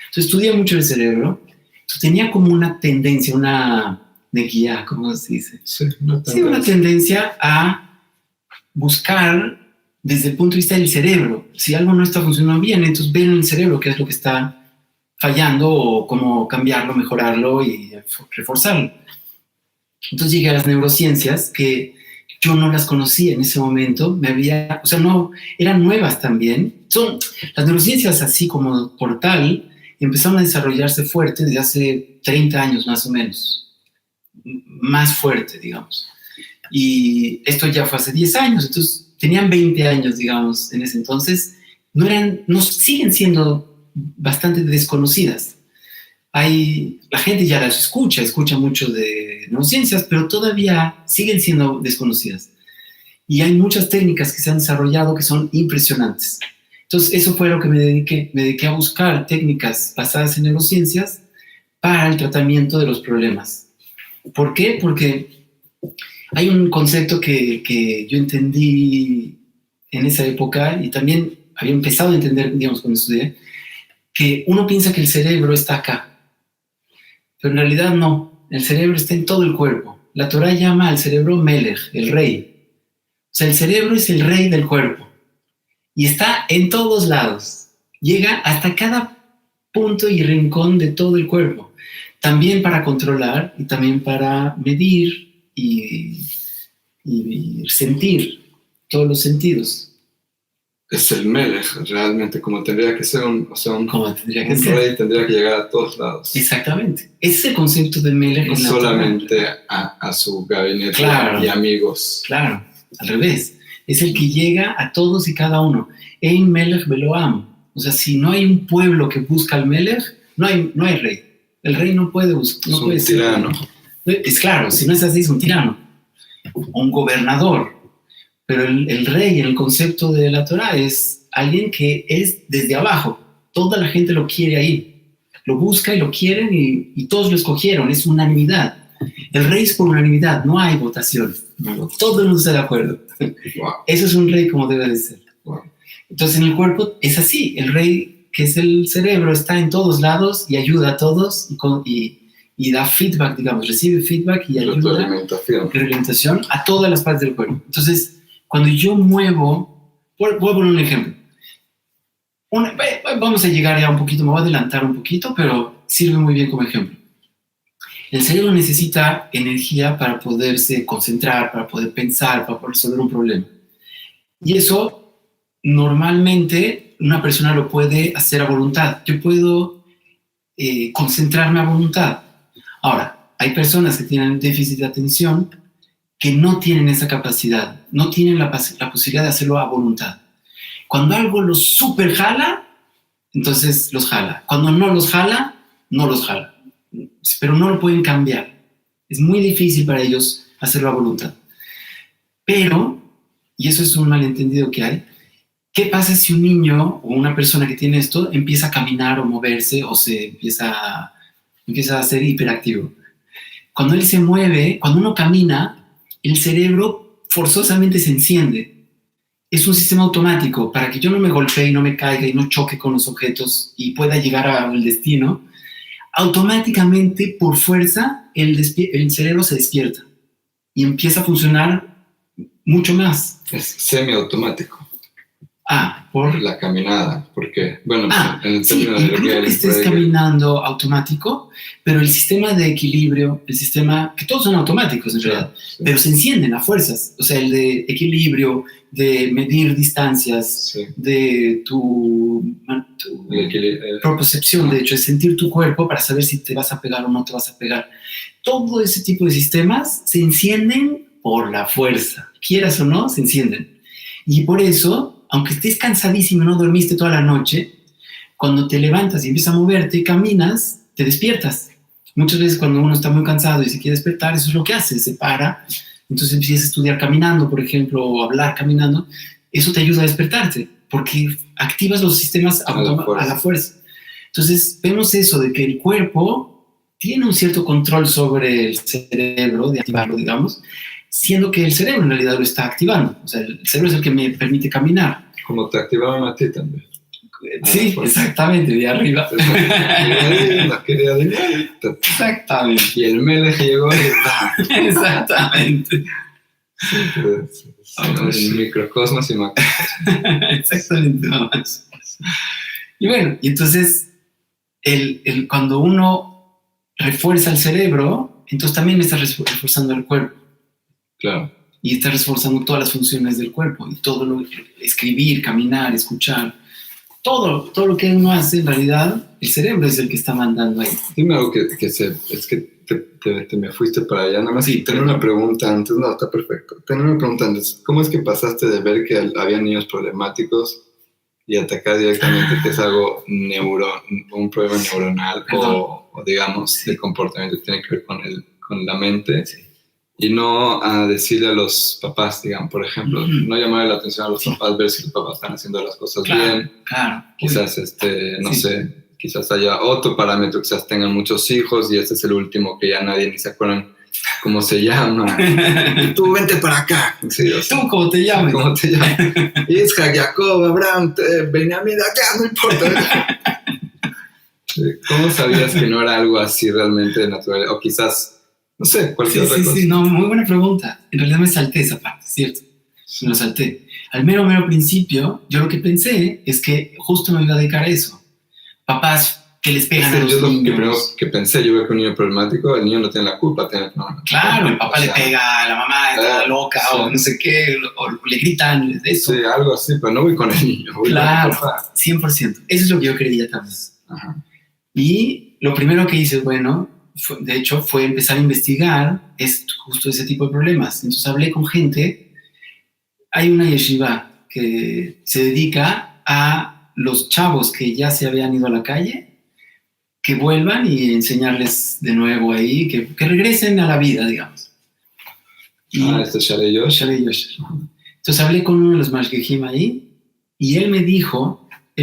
Entonces estudié mucho el cerebro, entonces tenía como una tendencia, una neguía, ¿cómo se dice? Sí, una tendencia a buscar desde el punto de vista del cerebro. Si algo no está funcionando bien, entonces ver en el cerebro qué es lo que está fallando o cómo cambiarlo, mejorarlo y reforzarlo. Entonces llegué a las neurociencias que yo no las conocía en ese momento, no, eran nuevas también. Las neurociencias así como por tal empezaron a desarrollarse fuerte desde hace 30 años más o menos, más fuerte, digamos. Y esto ya fue hace 10 años, entonces tenían 20 años, digamos, en ese entonces, no siguen siendo bastante desconocidas. La gente ya las escucha mucho de neurociencias, pero todavía siguen siendo desconocidas. Y hay muchas técnicas que se han desarrollado que son impresionantes. Entonces, eso fue lo que me dediqué a buscar técnicas basadas en neurociencias para el tratamiento de los problemas. ¿Por qué? Porque hay un concepto que yo entendí en esa época y también había empezado a entender, digamos, cuando estudié, que uno piensa que el cerebro está acá, pero en realidad no. El cerebro está en todo el cuerpo. La Torá llama al cerebro Melech, el rey. O sea, el cerebro es el rey del cuerpo y está en todos lados. Llega hasta cada punto y rincón de todo el cuerpo. También para controlar y también para medir y sentir todos los sentidos. Es el Melech, realmente, como tendría que ser un rey, tendría que llegar a todos lados. Exactamente. Ese es el concepto de Melech. No solamente a su gabinete, claro, y amigos. Claro, al revés. Es el que llega a todos y cada uno. Ein Melech velo am. O sea, si no hay un pueblo que busca al Melech, no hay rey. El rey no puede buscar. No puede ser tirano. Es claro, si no es así, es un tirano. O un gobernador. Pero el rey, en el concepto de la Torá, es alguien que es desde abajo. Toda la gente lo quiere ahí. Lo busca y lo quieren y todos lo escogieron. Es unanimidad. El rey es por unanimidad. No hay votaciones. Todo el mundo está de acuerdo. Wow. Eso es un rey como debe de ser. Wow. Entonces, en el cuerpo es así. El rey, que es el cerebro, está en todos lados y ayuda a todos y da feedback, digamos. Recibe feedback y ayuda. Retroalimentación a todas las partes del cuerpo. Entonces, cuando yo muevo, voy a poner un ejemplo. Vamos a llegar ya un poquito, me voy a adelantar un poquito, pero sirve muy bien como ejemplo. El cerebro necesita energía para poderse concentrar, para poder pensar, para poder resolver un problema. Y eso, normalmente, una persona lo puede hacer a voluntad. Yo puedo concentrarme a voluntad. Ahora, hay personas que tienen déficit de atención que no tienen esa capacidad, no tienen la posibilidad de hacerlo a voluntad. Cuando algo los super jala, entonces los jala. Cuando no los jala, no los jala. Pero no lo pueden cambiar. Es muy difícil para ellos hacerlo a voluntad. Pero, y eso es un malentendido que hay, ¿qué pasa si un niño o una persona que tiene esto empieza a caminar o moverse o se empieza a ser hiperactivo? Cuando él se mueve, cuando uno camina, el cerebro forzosamente se enciende es un sistema automático para que yo no me golpee y no me caiga y no choque con los objetos y pueda llegar al destino. Automáticamente, por fuerza, el cerebro se despierta y empieza a funcionar mucho más. Es semiautomático. Por la caminada, porque, bueno, en el sí, término de lo que estés caminando automático, pero el sistema de equilibrio, el sistema, que todos son automáticos en realidad, pero se encienden a fuerzas, o sea, el de equilibrio, de medir distancias, de tu propriocepción, de hecho, es sentir tu cuerpo para saber si te vas a pegar o no te vas a pegar. Todo ese tipo de sistemas se encienden por la fuerza, quieras o no, se encienden. Y por eso, aunque estés cansadísimo y no dormiste toda la noche, cuando te levantas y empiezas a moverte y caminas, te despiertas. Muchas veces cuando uno está muy cansado y se quiere despertar, eso es lo que hace, se para, entonces empiezas a estudiar caminando, por ejemplo, o hablar caminando, eso te ayuda a despertarte, porque activas los sistemas a la fuerza. Entonces vemos eso de que el cuerpo tiene un cierto control sobre el cerebro, de activarlo, digamos, siendo que el cerebro en realidad lo está activando. O sea, el cerebro es el que me permite caminar. Como te activaban a ti también. Sí, exactamente, de arriba. Exactamente. Y el Melech llegó y exactamente. El microcosmos y macrocosmos. Exactamente, nomás. Y bueno, y entonces, cuando uno refuerza el cerebro, entonces también está reforzando el cuerpo. Claro. Y está reforzando todas las funciones del cuerpo. Y todo lo escribir, caminar, escuchar. Todo lo que uno hace, en realidad, el cerebro es el que está mandando ahí. Dime algo es que te me fuiste para allá. Nada más tener una pregunta antes. No, está perfecto. Tener una pregunta antes. ¿Cómo es que pasaste de ver que había niños problemáticos y atacar directamente que es algo un problema neuronal o digamos, de comportamiento que tiene que ver con la mente? Sí. Y no a decirle a los papás, digamos, por ejemplo, no llamarle la atención a los papás, ver si los papás están haciendo las cosas bien. Claro. Quizás, no sé, quizás haya otro parámetro, quizás tengan muchos hijos y este es el último que ya nadie ni se acuerdan cómo se llama. Tú vente para acá. Sí, o sea, ¿tú cómo te llamas? ¿Cómo te llamas? Isaac, Jacob, Abraham, Benjamín, acá, no importa. ¿Cómo sabías que no era algo así realmente natural? O quizás... No sé, cualquier otra cosa. Sí, no, muy buena pregunta. En realidad me salté esa parte, ¿cierto? Me lo salté. Al mero principio, yo lo que pensé es que justo me iba a dedicar a eso. Papás que les pegan a los niños. Yo lo primero que pensé, yo veo que un niño problemático, el niño no tiene la culpa. Claro, el papá le pega, la mamá está loca o no sé qué, o le gritan, eso. Sí, algo así, pero no voy con el niño. Claro, 100%. Eso es lo que yo creía también. Ajá. Y lo primero que hice, de hecho, fue empezar a investigar justo ese tipo de problemas. Entonces hablé con gente. Hay una yeshiva que se dedica a los chavos que ya se habían ido a la calle, que vuelvan y enseñarles de nuevo ahí, que regresen a la vida, digamos. Este es Shalei Yosh. Entonces hablé con uno de los mashgehim ahí y él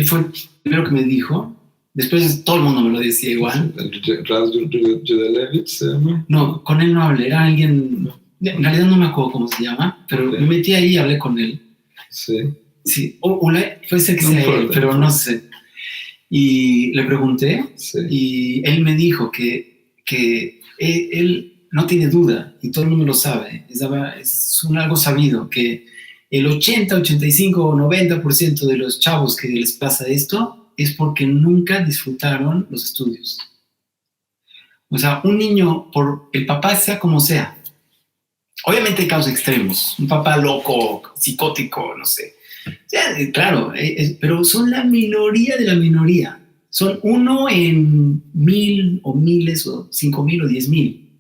fue el primero que me dijo. Después todo el mundo me lo decía igual. ¿Raz Judelevich? No, con él no hablé. Era alguien... En realidad no me acuerdo cómo se llama, pero me metí ahí y hablé con él. Sí. Sí. Puede ser que sea él, pero no sé. Y le pregunté y él me dijo que él no tiene duda, y todo el mundo lo sabe, es algo sabido, que el 80, 85 o 90% de los chavos que les pasa esto es porque nunca disfrutaron los estudios. O sea, un niño, por el papá sea como sea, obviamente hay casos extremos, un papá loco, psicótico, no sé. O sea, claro, pero son la minoría de la minoría. Son 1 en 1000 o miles o 5000 o 10,000.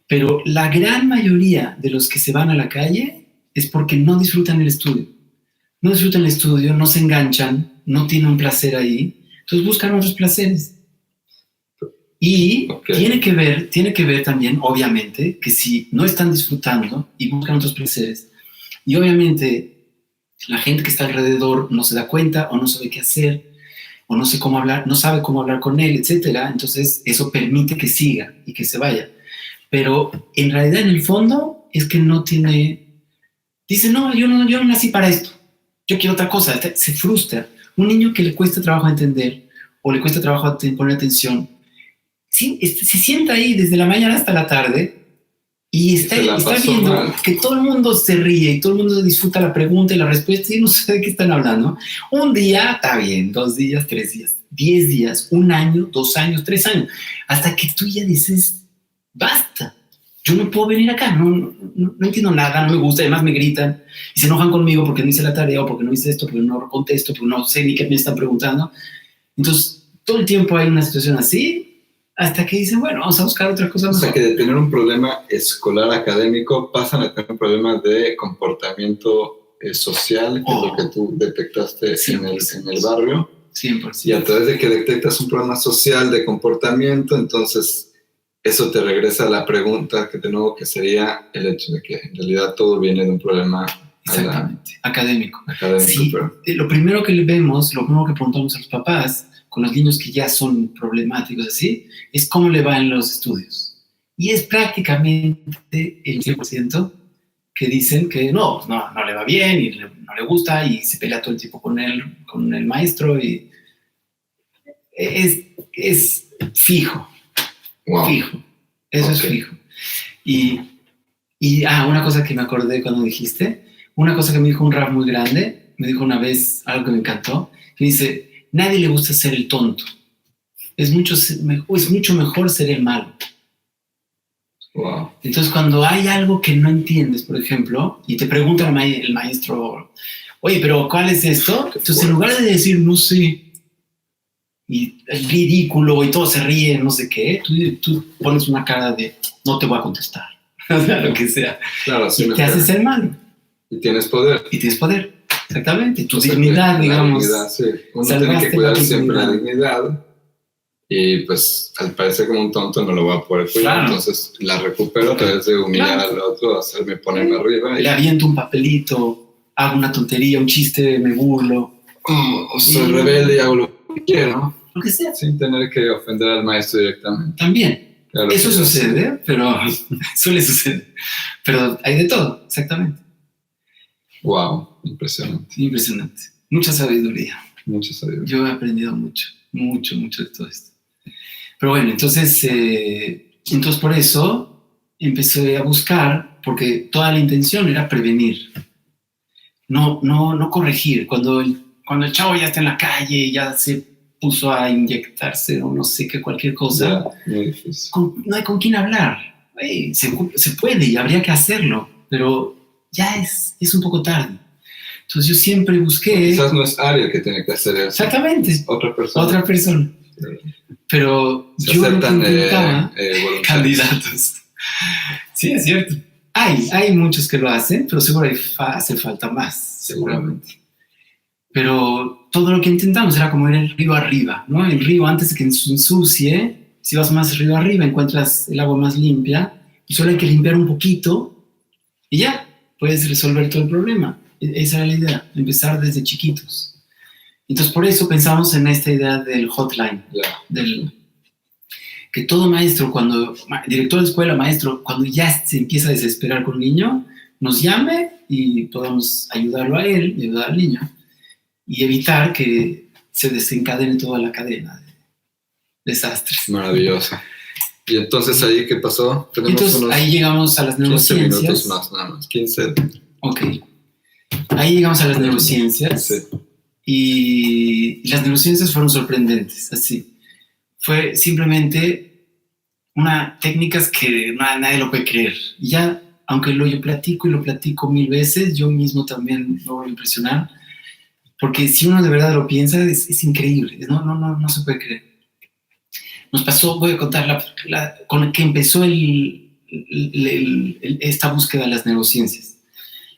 Pero la gran mayoría de los que se van a la calle es porque no disfrutan el estudio. No disfrutan el estudio, no se enganchan, no tienen un placer ahí, entonces buscan otros placeres. Y tiene que ver también, obviamente, que si no están disfrutando y buscan otros placeres, y obviamente la gente que está alrededor no se da cuenta o no sabe qué hacer, o no sé cómo hablar, no sabe cómo hablar con él, etcétera, entonces eso permite que siga y que se vaya. Pero en realidad, en el fondo, es que no tiene dice, no, yo no nací para esto, yo quiero otra cosa, se frustra. Un niño que le cuesta trabajo entender o le cuesta trabajo poner atención, sí, se sienta ahí desde la mañana hasta la tarde y está viendo mal, que todo el mundo se ríe y todo el mundo disfruta la pregunta y la respuesta y no sé de qué están hablando. Un día está bien, 2 días, 3 días, 10 días, 1 año, 2 años, 3 años, hasta que tú ya dices, basta, yo no puedo venir acá, no entiendo nada, no me gusta, además me gritan y se enojan conmigo porque no hice la tarea o porque no hice esto, porque no contesto, porque no sé ni qué me están preguntando. Entonces, todo el tiempo hay una situación así, hasta que dicen, bueno, vamos a buscar otra cosa. O sea, que de tener un problema escolar académico pasan a tener un problema de comportamiento social, que es lo que tú detectaste en el barrio. 100%. Y a través de que detectas un problema social de comportamiento, entonces eso te regresa a la pregunta que de nuevo que sería el hecho de que en realidad todo viene de un problema académico. Sí, pero lo primero que vemos, lo primero que preguntamos a los papás con los niños que ya son problemáticos así, es cómo le va en los estudios. Y es prácticamente el 100% que dicen que no le va bien y no le gusta y se pelea todo el tiempo con el maestro y es fijo. Wow. Fijo. Eso es fijo. Y una cosa que me acordé cuando dijiste, una cosa que me dijo un rap muy grande, me dijo una vez algo que me encantó, que dice, nadie le gusta ser el tonto. Es mucho mejor ser el malo. Wow. Entonces, cuando hay algo que no entiendes, por ejemplo, y te pregunta el maestro, oye, pero ¿cuál es esto? Entonces, en lugar de decir, no sé, y es ridículo y todos se ríen, no sé qué, tú pones una cara de, no te voy a contestar, o sea, lo que sea. Claro, sí, y te haces el malo. Y tienes poder. Exactamente, tu dignidad, digamos. Dignidad, sí. Uno tiene que cuidar siempre la dignidad y pues al parecer como un tonto no lo va a poder cuidar, claro. Entonces la recupero a través de humillar al otro, ponerme arriba. Le aviento un papelito, hago una tontería, un chiste, me burlo. O soy rebelde y hago lo que quiero. Lo que sea. Sin tener que ofender al maestro directamente. También. Claro, eso sucede, pero suele suceder. Pero hay de todo, exactamente. Wow, impresionante. Impresionante. Mucha sabiduría. Yo he aprendido mucho de todo esto. Pero bueno, entonces por eso empecé a buscar, porque toda la intención era prevenir, no corregir. Cuando el chavo ya está en la calle, ya se puso a inyectarse o no sé qué, cualquier cosa, no hay con quién hablar. Se puede y habría que hacerlo, pero ya es un poco tarde. Entonces yo siempre busqué... Quizás no es Ariel que tiene que hacer eso. Exactamente. Otra persona. Pero yo aceptan candidatos. Sí, es cierto. Hay muchos que lo hacen, pero seguro hace falta más, seguramente. Pero todo lo que intentamos era como ir el río arriba, ¿no? El río, antes de que se ensucie, si vas más río arriba, encuentras el agua más limpia, y solo hay que limpiar un poquito, y ya, puedes resolver todo el problema. Esa era la idea, empezar desde chiquitos. Entonces, por eso pensamos en esta idea del hotline, que todo maestro, director de escuela, maestro, cuando ya se empieza a desesperar con un niño, nos llame y podamos ayudarlo a él y ayudar al niño. Y evitar que se desencadene toda la cadena de desastres. Maravilloso. ¿Y entonces ahí qué pasó? Ahí llegamos a las neurociencias. 15 minutos más, nada más. 15. Ok. Ahí llegamos a las neurociencias. Sí. Y las neurociencias fueron sorprendentes, así. Fue simplemente técnicas que nadie lo puede creer. Y ya, aunque yo platico 1000 veces, yo mismo también lo voy a impresionar. Porque si uno de verdad lo piensa, es increíble. No se puede creer. Nos pasó, voy a contar con que empezó esta búsqueda de las neurociencias.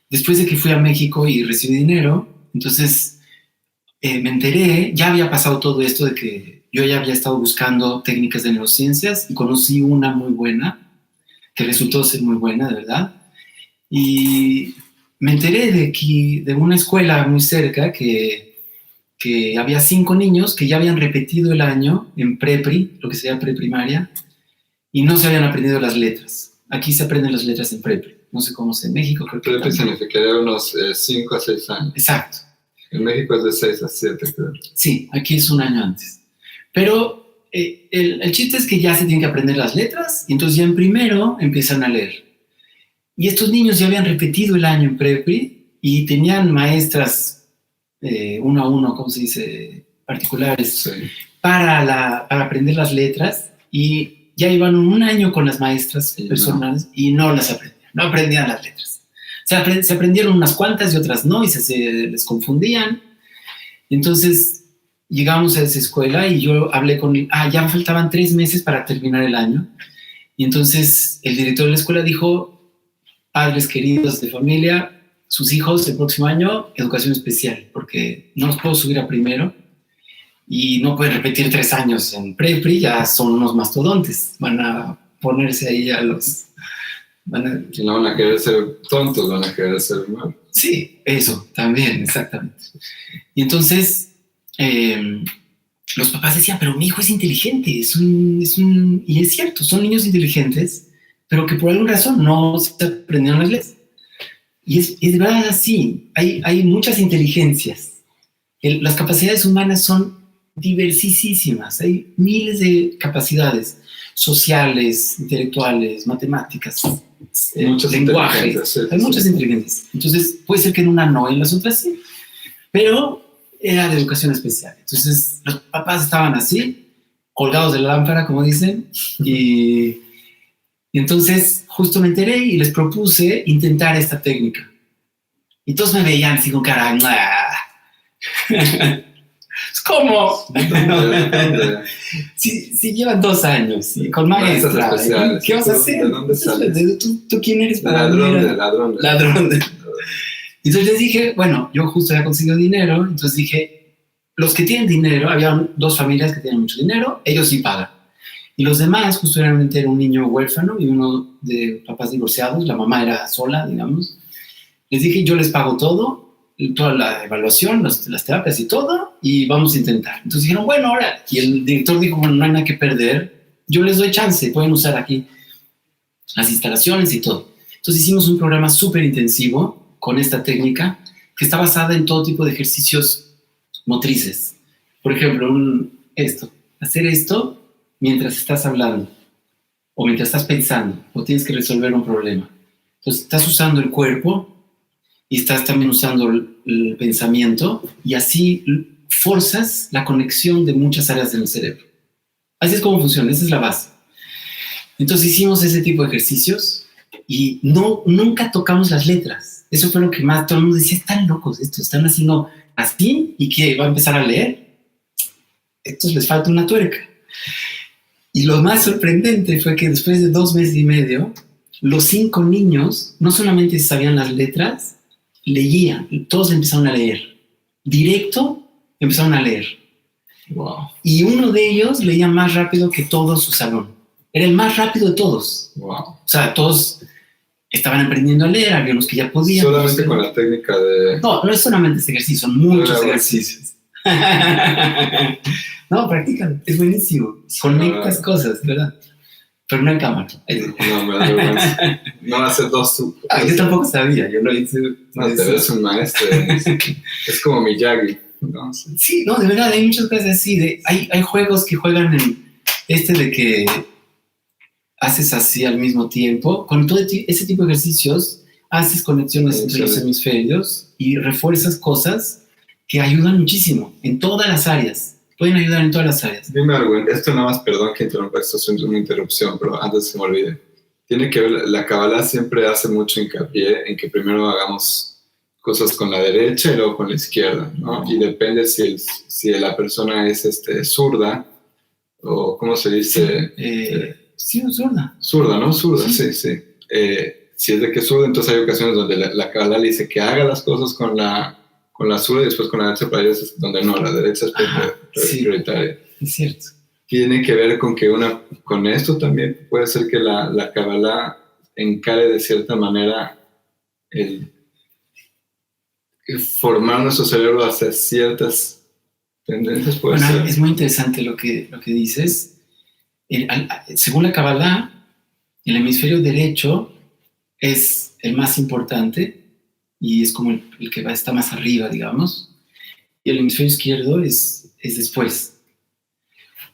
Después de que fui a México y recibí dinero, entonces me enteré, ya había pasado todo esto de que yo ya había estado buscando técnicas de neurociencias y conocí una muy buena, que resultó ser muy buena, de verdad. Y me enteré de una escuela muy cerca que había 5 niños que ya habían repetido el año en prepri, lo que sería preprimaria, y no se habían aprendido las letras. Aquí se aprenden las letras en prepri. no sé cómo es en México, creo que Prepri también. significaría unos 5 a 6 años. Exacto. En México es de 6 a 7, creo. Sí, aquí es un año antes. Pero el chiste es que ya se tienen que aprender las letras y entonces ya en primero empiezan a leer. Y estos niños ya habían repetido el año en Prepri y tenían maestras uno a uno, ¿cómo se dice? Particulares, Sí. para aprender las letras, y ya iban un año con las maestras personales y no las aprendían, no aprendían las letras. Se aprendieron unas cuantas y otras no, y se les confundían. Entonces llegamos a esa escuela y yo hablé con él. Ya faltaban 3 meses para terminar el año. Y entonces el director de la escuela dijo: padres queridos de familia, sus hijos el próximo año, educación especial, porque no los puedo subir a primero y no pueden repetir 3 años en Prepri, ya son unos mastodontes, van a ponerse ahí a los... Y no van a querer ser tontos, van a querer ser malos. Sí, eso, también, exactamente. Y entonces los papás decían: pero mi hijo es inteligente, y es cierto, son niños inteligentes, pero que por alguna razón no se aprendieron las letras. Y es de verdad así, hay muchas inteligencias. Las capacidades humanas son diversísimas, hay miles de capacidades sociales, intelectuales, matemáticas, lenguajes, hay muchas inteligencias. Entonces puede ser que en una no, en las otras sí, pero era de educación especial. Entonces los papás estaban así, colgados de la lámpara, como dicen, y entonces justo me enteré y les propuse intentar esta técnica. Y todos me veían así con cara, ¿cómo? Si llevan 2 años con maestra, ¿qué vas a hacer? ¿De dónde sales? ¿Tú quién eres? Ladrón. Entonces les dije, bueno, yo justo había conseguido dinero, entonces dije, los que tienen dinero, había 2 familias que tienen mucho dinero, ellos sí pagan. Y los demás, justo era un niño huérfano y uno de papás divorciados, la mamá era sola, digamos. Les dije, yo les pago todo, toda la evaluación, las terapias y todo, y vamos a intentar. Entonces dijeron, bueno, ahora. Y el director dijo, bueno, no hay nada que perder, yo les doy chance, pueden usar aquí las instalaciones y todo. Entonces hicimos un programa súper intensivo con esta técnica que está basada en todo tipo de ejercicios motrices. Por ejemplo, hacer esto mientras estás hablando, o mientras estás pensando, o tienes que resolver un problema. Entonces estás usando el cuerpo y estás también usando el pensamiento, y así forzas la conexión de muchas áreas del cerebro. Así es como funciona, esa es la base. Entonces hicimos ese tipo de ejercicios y nunca tocamos las letras. Eso fue lo que más todo el mundo decía: están locos estos, están haciendo así, y que va a empezar a leer. Estos les falta una tuerca. Y lo más sorprendente fue que después de 2 meses y medio, los 5 niños no solamente sabían las letras, leían, todos empezaron a leer. Directo empezaron a leer. Wow. Y uno de ellos leía más rápido que todo su salón. Era el más rápido de todos. Wow. O sea, todos estaban aprendiendo a leer, había unos que ya podían. Solamente con la técnica de... No es solamente este ejercicio, son muchos ejercicios. No, practícalo, es buenísimo. Conectas cosas, ¿verdad? Pero no en cámara. No, me da vergüenza. No va a ser 2 tú. Yo tampoco sabía, yo lo hice. No, te ves un maestro. Es como Miyagi, ¿no? Sí, no, de verdad, hay muchas cosas así. Hay juegos que juegan en de que haces así al mismo tiempo. Con todo ese tipo de ejercicios, haces conexiones entre los hemisferios y refuerzas cosas que ayudan muchísimo en todas las áreas. Pueden ayudar en todas las áreas. Dime algo, esto nada más, perdón que interrumpa, esto es una interrupción, pero antes que se me olvide. Tiene que ver, la Kabbalah siempre hace mucho hincapié en que primero hagamos cosas con la derecha y luego con la izquierda, ¿no? Y depende si la persona es zurda, o ¿cómo se dice? Sí, zurda. Zurda, ¿no? Zurda, sí. Si es de que es zurda, entonces hay ocasiones donde la Kabbalah le dice que haga las cosas con la zurda y después con la derecha, para ellos es donde no, la derecha es prioritaria. Es cierto. Tiene que ver con que con esto también puede ser que la Kabbalah encare de cierta manera el formar nuestro cerebro hacia ciertas tendencias, puede ser. Es muy interesante lo que dices. Según la Kabbalah, el hemisferio derecho es el más importante y es como el que está más arriba, digamos, y el hemisferio izquierdo es después.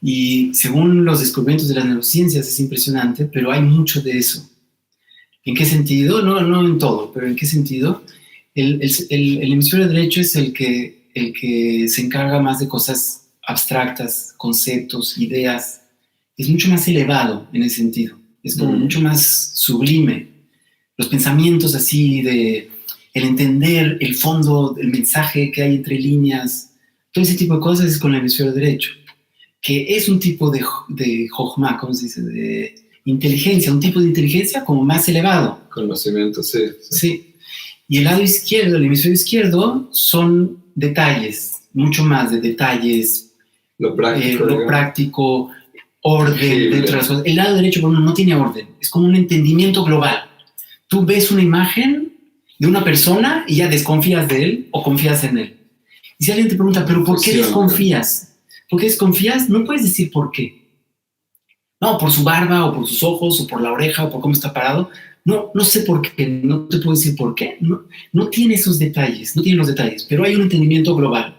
Y según los descubrimientos de las neurociencias es impresionante, pero hay mucho de eso. ¿En qué sentido? No en todo, pero ¿en qué sentido? El hemisferio derecho es el que se encarga más de cosas abstractas, conceptos, ideas. Es mucho más elevado en ese sentido. Es como mucho más sublime. Los pensamientos así de el entender el fondo, el mensaje que hay entre líneas, todo ese tipo de cosas es con el hemisferio derecho, que es un tipo de jochma, ¿cómo se dice? De inteligencia, un tipo de inteligencia como más elevado. Conocimiento, sí. Sí. Y el lado izquierdo, el hemisferio izquierdo, son detalles, mucho más de detalles. Lo práctico, orden dentro de las cosas. El lado derecho, bueno, no tiene orden, es como un entendimiento global. Tú ves una imagen de una persona y ya desconfías de él o confías en él. Y si alguien te pregunta, ¿pero por qué desconfías? ¿Por qué desconfías? No puedes decir por qué. No, por su barba o por sus ojos o por la oreja o por cómo está parado. No sé por qué, no te puedo decir por qué. No tiene esos detalles, no tiene los detalles, pero hay un entendimiento global.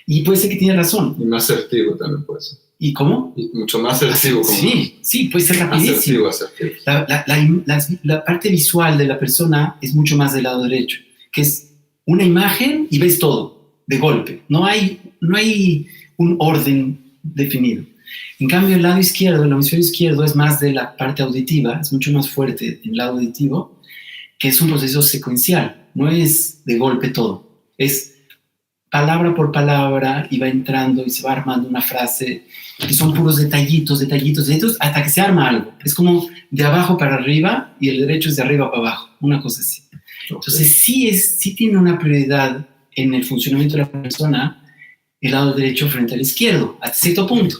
Y puede ser que tiene razón. Y más asertivo también puede ser. ¿Y cómo? Y mucho más asertivo. Sí, puede ser rapidísimo. Asertivo. La parte visual de la persona es mucho más del lado derecho, que es una imagen y ves todo, de golpe. No hay un orden definido. En cambio, el lado izquierdo, el hemisferio izquierdo es más de la parte auditiva, es mucho más fuerte en el lado auditivo, que es un proceso secuencial, no es de golpe todo, es palabra por palabra y va entrando y se va armando una frase y son puros detallitos, hasta que se arma algo. Es como de abajo para arriba y el derecho es de arriba para abajo, una cosa así. Entonces sí tiene una prioridad en el funcionamiento de la persona el lado derecho frente al izquierdo, hasta cierto punto.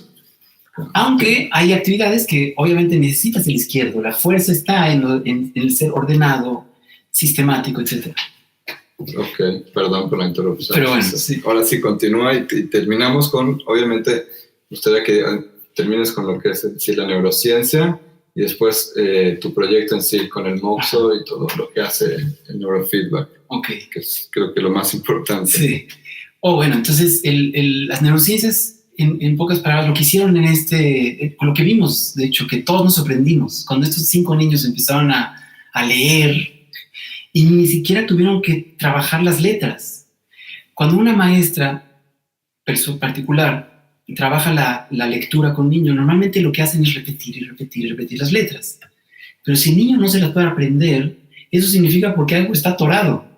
Aunque hay actividades que obviamente necesitas el izquierdo, la fuerza está en el ser ordenado, sistemático, etc. Ok, perdón por la interrupción. Pero bueno, sí. Ahora sí continúa y terminamos con, obviamente, me gustaría que termines con lo que es en sí la neurociencia y después tu proyecto en sí con el MOXO y todo lo que hace el neurofeedback. Ok. Que es creo que lo más importante. Sí. Bueno, entonces las neurociencias, en pocas palabras, lo que hicieron con lo que vimos, de hecho, que todos nos sorprendimos, cuando estos 5 niños empezaron a leer y ni siquiera tuvieron que trabajar las letras. Cuando una maestra particular trabaja la lectura con niños, normalmente lo que hacen es repetir las letras. Pero si el niño no se las puede aprender, eso significa porque algo está atorado.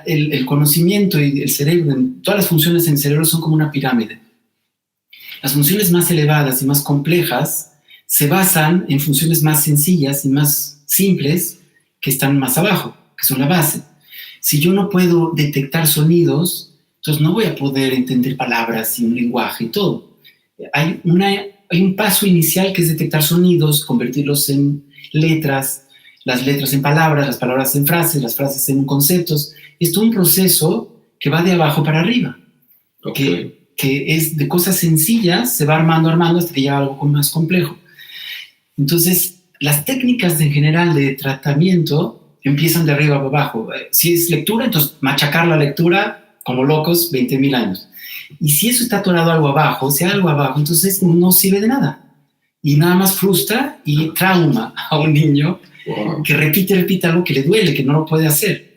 El conocimiento y el cerebro, todas las funciones en el cerebro son como una pirámide. Las funciones más elevadas y más complejas se basan en funciones más sencillas y más simples que están más abajo, que son la base. Si yo no puedo detectar sonidos, entonces no voy a poder entender palabras y un lenguaje y todo. Hay un paso inicial que es detectar sonidos, convertirlos en letras, las letras en palabras, las palabras en frases, las frases en conceptos. Es todo un proceso que va de abajo para arriba. Okay. Que es de cosas sencillas, se va armando hasta que llega a algo más complejo. Entonces, las técnicas en general de tratamiento empiezan de arriba para abajo. Si es lectura, entonces machacar la lectura como locos 20,000 años. Y si eso está atorado algo abajo, entonces no sirve de nada. Y nada más frustra y trauma a un niño que repite algo que le duele, que no lo puede hacer.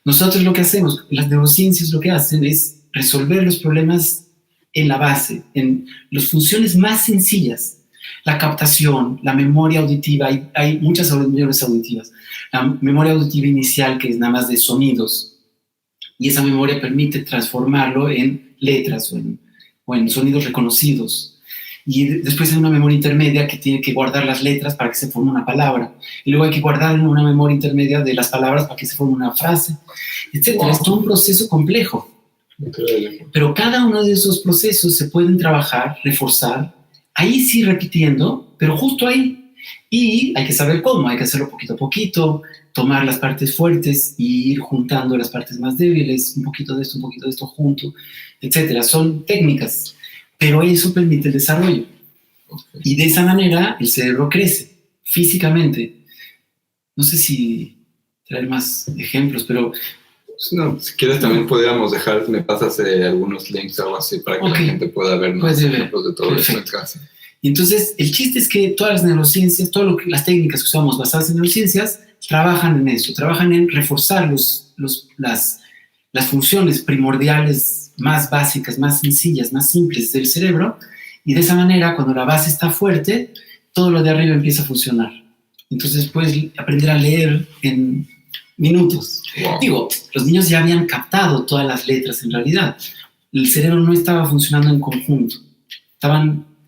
Nosotros lo que hacemos, las neurociencias lo que hacen es resolver los problemas en la base, en las funciones más sencillas. La captación, la memoria auditiva, hay muchas memorias auditivas. La memoria auditiva inicial, que es nada más de sonidos, y esa memoria permite transformarlo en letras o en sonidos reconocidos. Y después hay una memoria intermedia que tiene que guardar las letras para que se forme una palabra. Y luego hay que guardar una memoria intermedia de las palabras para que se forme una frase, etc. Wow. Es todo un proceso complejo. Increíble. Pero cada uno de esos procesos se pueden trabajar, reforzar, ahí sí repitiendo, pero justo ahí. Y hay que saber cómo, hay que hacerlo poquito a poquito, tomar las partes fuertes y ir juntando las partes más débiles, un poquito de esto junto, etc. Son técnicas, pero eso permite el desarrollo. Okay. Y de esa manera el cerebro crece físicamente. No sé si traer más ejemplos, pero... No, si quieres también podríamos dejar, me pasas algunos links o algo así para que la gente pueda ver más ejemplos de todo esto en casa. Y entonces, el chiste es que todas las neurociencias, las técnicas que usamos basadas en neurociencias, trabajan en eso, trabajan en reforzar las funciones primordiales más básicas, más sencillas, más simples del cerebro, y de esa manera, cuando la base está fuerte, todo lo de arriba empieza a funcionar. Entonces puedes aprender a leer en minutos. Wow. Digo, los niños ya habían captado todas las letras en realidad. El cerebro no estaba funcionando en conjunto.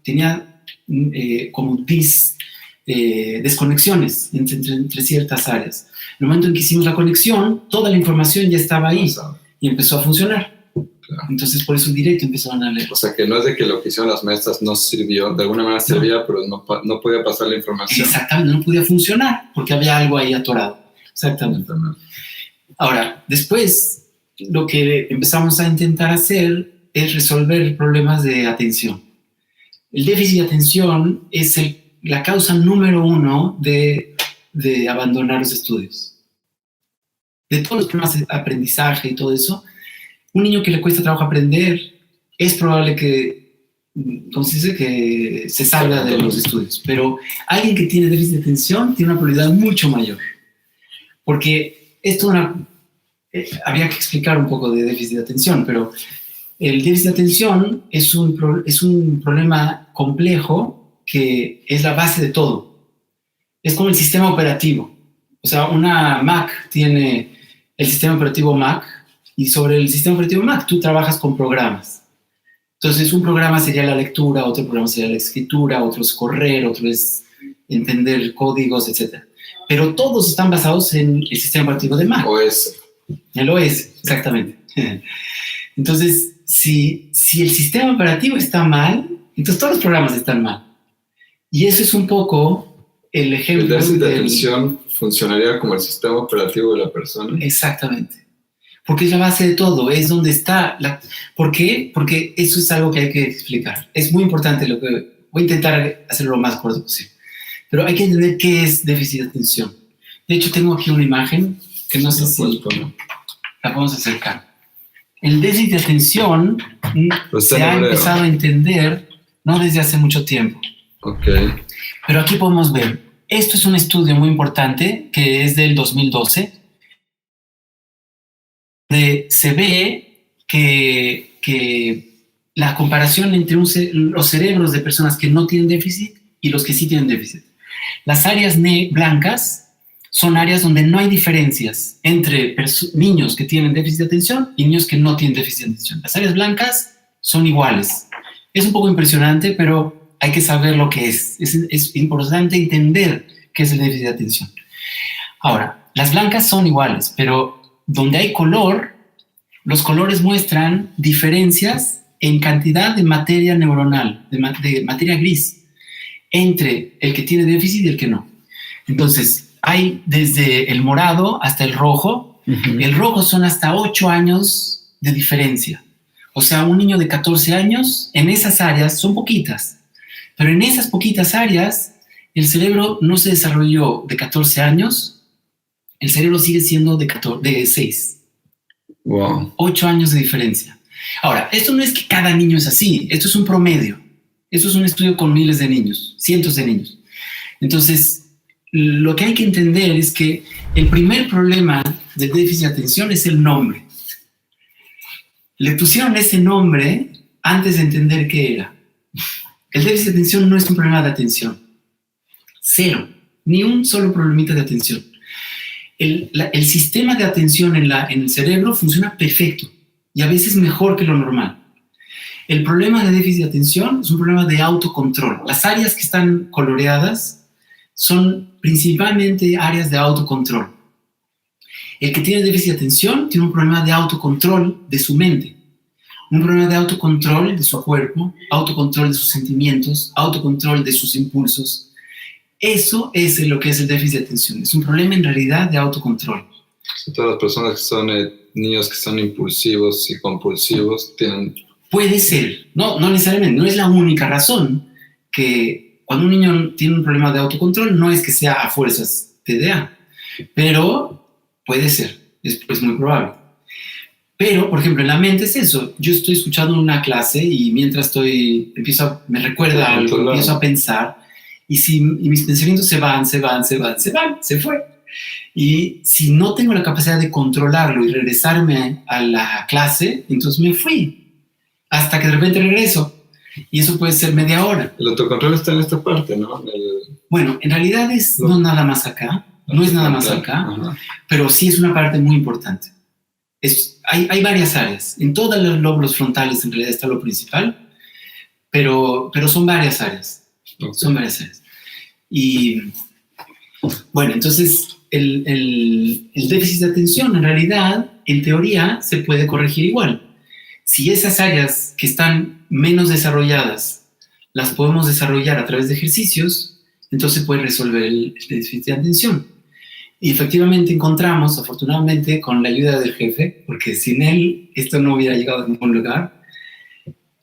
Tenía como desconexiones entre ciertas áreas. En el momento en que hicimos la conexión, toda la información ya estaba ahí y empezó a funcionar. Claro. Entonces, por eso en directo empezaron a leer. O sea, que no es de que lo que hicieron las maestras no sirvió, de alguna manera servía, pero no podía pasar la información. Exactamente, no podía funcionar porque había algo ahí atorado. Exactamente. Ahora, después, lo que empezamos a intentar hacer es resolver problemas de atención. El déficit de atención es la causa número 1 de abandonar los estudios. De todos los problemas de aprendizaje y todo eso, un niño que le cuesta trabajo aprender, es probable que, ¿cómo se dice?, que se salga de los estudios. Pero alguien que tiene déficit de atención tiene una probabilidad mucho mayor. Porque habría que explicar un poco de déficit de atención, pero el déficit de atención es un problema complejo que es la base de todo. Es como el sistema operativo. O sea, una Mac tiene el sistema operativo Mac, y sobre el sistema operativo Mac tú trabajas con programas. Entonces, un programa sería la lectura, otro programa sería la escritura, otro es correr, otro es entender códigos, etc. Pero todos están basados en el sistema operativo de Mac. OS. El OS, exactamente. Entonces, si el sistema operativo está mal, entonces todos los programas están mal. Y eso es un poco el ejemplo. El déficit de atención funcionaría como el sistema operativo de la persona. Exactamente. Porque es la base de todo, es donde está. ¿Por qué? Porque eso es algo que hay que explicar. Es muy importante voy a intentar hacerlo lo más corto posible. Pero hay que entender qué es déficit de atención. De hecho, tengo aquí una imagen que no sé si la podemos acercar. El déficit de atención se ha empezado a entender no desde hace mucho tiempo. Okay. Pero aquí podemos ver, esto es un estudio muy importante que es del 2012, donde se ve que la comparación entre los cerebros de personas que no tienen déficit y los que sí tienen déficit. Las áreas blancas son áreas donde no hay diferencias entre niños que tienen déficit de atención y niños que no tienen déficit de atención. Las áreas blancas son iguales. Es un poco impresionante, pero hay que saber lo que es. Es importante entender qué es el déficit de atención. Ahora, las blancas son iguales, pero donde hay color, los colores muestran diferencias en cantidad de materia neuronal, de materia gris, entre el que tiene déficit y el que no. Entonces, hay desde el morado hasta el rojo. Uh-huh. El rojo son hasta 8 años de diferencia. O sea, un niño de 14 años, en esas áreas son poquitas, pero en esas poquitas áreas, el cerebro no se desarrolló de 14 años, el cerebro sigue siendo de 6. Wow. 8 años de diferencia. Ahora, esto no es que cada niño es así, esto es un promedio. Esto es un estudio con miles de niños, cientos de niños. Entonces, lo que hay que entender es que el primer problema del déficit de atención es el nombre. Le pusieron ese nombre antes de entender qué era. El déficit de atención no es un problema de atención. Cero. Ni un solo problemita de atención. El sistema de atención en el cerebro funciona perfecto y a veces mejor que lo normal. El problema de déficit de atención es un problema de autocontrol. Las áreas que están coloreadas son principalmente áreas de autocontrol. El que tiene déficit de atención tiene un problema de autocontrol de su mente, un problema de autocontrol de su cuerpo, autocontrol de sus sentimientos, autocontrol de sus impulsos. Eso es lo que es el déficit de atención. Es un problema en realidad de autocontrol. Todas las personas que son niños que son impulsivos y compulsivos tienen... Puede ser, no necesariamente, no es la única razón que cuando un niño tiene un problema de autocontrol no es que sea a fuerzas TDA. Pero puede ser, es muy probable. Pero, por ejemplo, en la mente es eso. Yo estoy escuchando una clase y mientras me recuerda algo, empiezo a pensar y mis pensamientos se fue. Y si no tengo la capacidad de controlarlo y regresarme a la clase, entonces me fui hasta que de repente regreso. Y eso puede ser media hora. El autocontrol está en esta parte, ¿no? Bueno, en realidad no es nada más acá. No es nada más acá, pero sí es una parte muy importante. Hay varias áreas. En todos los lóbulos frontales en realidad está lo principal, pero son varias áreas. Okay. Son varias áreas. Y bueno, entonces el déficit de atención en realidad, en teoría, se puede corregir igual. Si esas áreas que están menos desarrolladas las podemos desarrollar a través de ejercicios, entonces se puede resolver el déficit de atención. Y efectivamente encontramos, afortunadamente, con la ayuda del jefe, porque sin él esto no hubiera llegado a ningún lugar,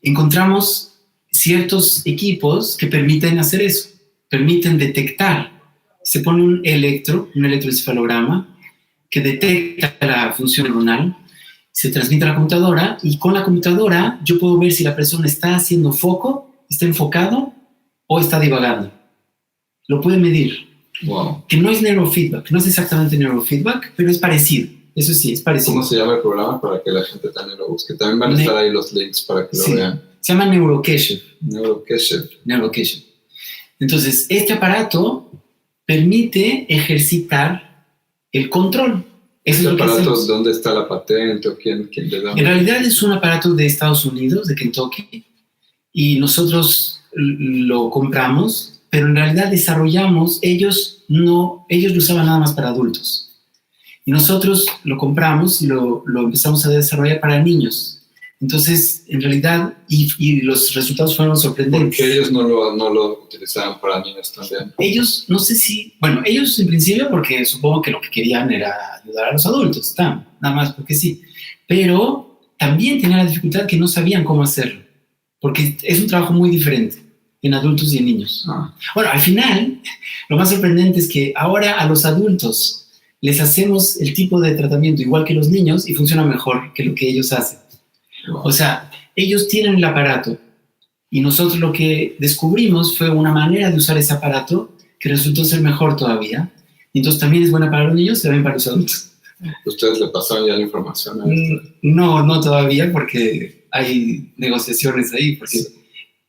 encontramos ciertos equipos que permiten hacer eso, permiten detectar. Se pone un electroencefalograma que detecta la función neuronal, se transmite a la computadora y con la computadora yo puedo ver si la persona está haciendo foco, está enfocado o está divagando. Lo puede medir. Wow. Que no es neurofeedback, no es exactamente neurofeedback, pero es parecido. Eso sí, es parecido. ¿Cómo se llama el programa para que la gente también lo busque? También van a estar ahí los links para que lo vean. Se llama NeuroKeshev. NeuroKeshev. Entonces, este aparato permite ejercitar el control. ¿Este aparato dónde está la patente o quién le da? En realidad es un aparato de Estados Unidos, de Kentucky, y nosotros lo compramos, pero en realidad desarrollamos, ellos lo usaban nada más para adultos. Y nosotros lo compramos y lo empezamos a desarrollar para niños. Entonces, en realidad, y los resultados fueron sorprendentes. ¿Por qué ellos no lo utilizaban para niños también? Ellos, no sé si, bueno, ellos en principio porque supongo que lo que querían era ayudar a los adultos, nada más porque sí. Pero también tenían la dificultad que no sabían cómo hacerlo, porque es un trabajo muy diferente en adultos y en niños. Bueno, al final, lo más sorprendente es que ahora a los adultos les hacemos el tipo de tratamiento igual que los niños y funciona mejor que lo que ellos hacen. Wow. O sea, ellos tienen el aparato y nosotros lo que descubrimos fue una manera de usar ese aparato que resultó ser mejor todavía. Y entonces también es buena para los niños y también para los adultos. ¿Ustedes le pasaron ya la información a esto? No todavía porque hay negociaciones ahí, porque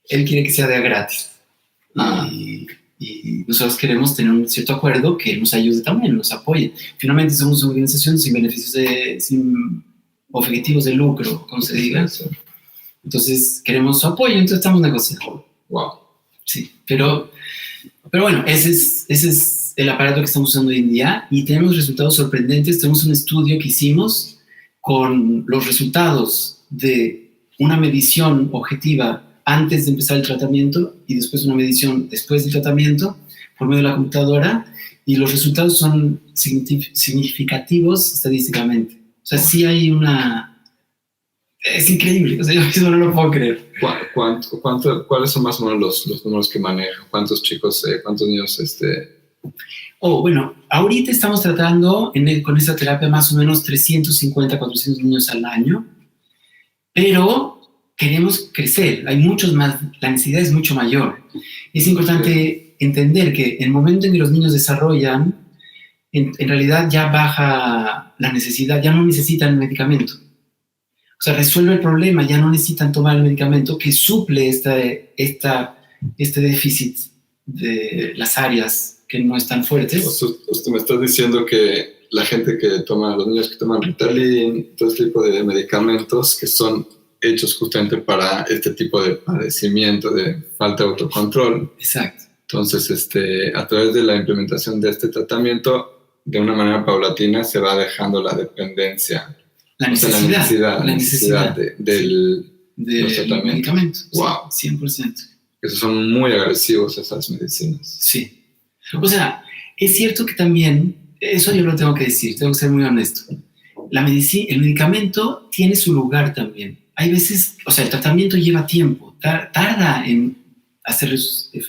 él quiere que sea de gratis. Y nosotros queremos tener un cierto acuerdo que nos ayude también, nos apoye. Finalmente somos una organización sin beneficios sin objetivos de lucro, como se diga. Entonces queremos su apoyo, entonces estamos negociando. Wow. Sí, pero bueno, ese es el aparato que estamos usando hoy en día y tenemos resultados sorprendentes. Tenemos un estudio que hicimos con los resultados de una medición objetiva antes de empezar el tratamiento y después una medición después del tratamiento por medio de la computadora y los resultados son significativos estadísticamente. O sea, sí hay es increíble, o sea, yo eso no lo puedo creer. ¿Cuáles son más o menos los números que manejan? ¿Cuántos chicos, cuántos niños? Bueno, ahorita estamos tratando con esta terapia más o menos 350, 400 niños al año, pero queremos crecer, hay muchos más, la necesidad es mucho mayor. Es importante entender que en el momento en que los niños desarrollan, en realidad ya baja la necesidad, ya no necesitan medicamento. O sea, resuelve el problema, ya no necesitan tomar el medicamento que suple este déficit de las áreas que no están fuertes. Usted me está diciendo que la gente los niños que toman Ritalin, todo este tipo de medicamentos que son hechos justamente para este tipo de padecimiento de falta de autocontrol. Exacto. Entonces, a través de la implementación de este tratamiento, de una manera paulatina se va dejando la dependencia. La necesidad del medicamento. Wow. Sí, 100%. Esos son muy agresivos esas medicinas. Sí. O sea, es cierto que también, eso yo lo tengo que decir, tengo que ser muy honesto. El medicamento tiene su lugar también. Hay veces, o sea, el tratamiento lleva tiempo, tarda en hacer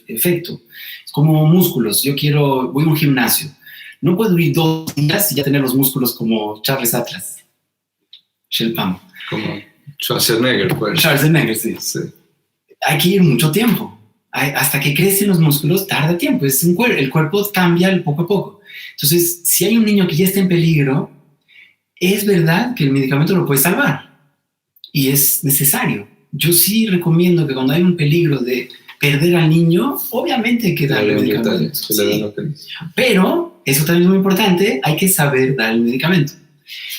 efecto. Es como músculos. Voy a un gimnasio. No puedo ir 2 días y ya tener los músculos como Charles Atlas. Shelpam. Como Schwarzenegger, pues. Schwarzenegger, sí. Hay que ir mucho tiempo. Hasta que crecen los músculos tarda tiempo. El cuerpo cambia poco a poco. Entonces, si hay un niño que ya está en peligro, es verdad que el medicamento lo puede salvar. Y es necesario. Yo sí recomiendo que cuando hay un peligro de perder al niño, obviamente hay que darle medicamento. Sí. Pero, eso también es muy importante, hay que saber dar el medicamento.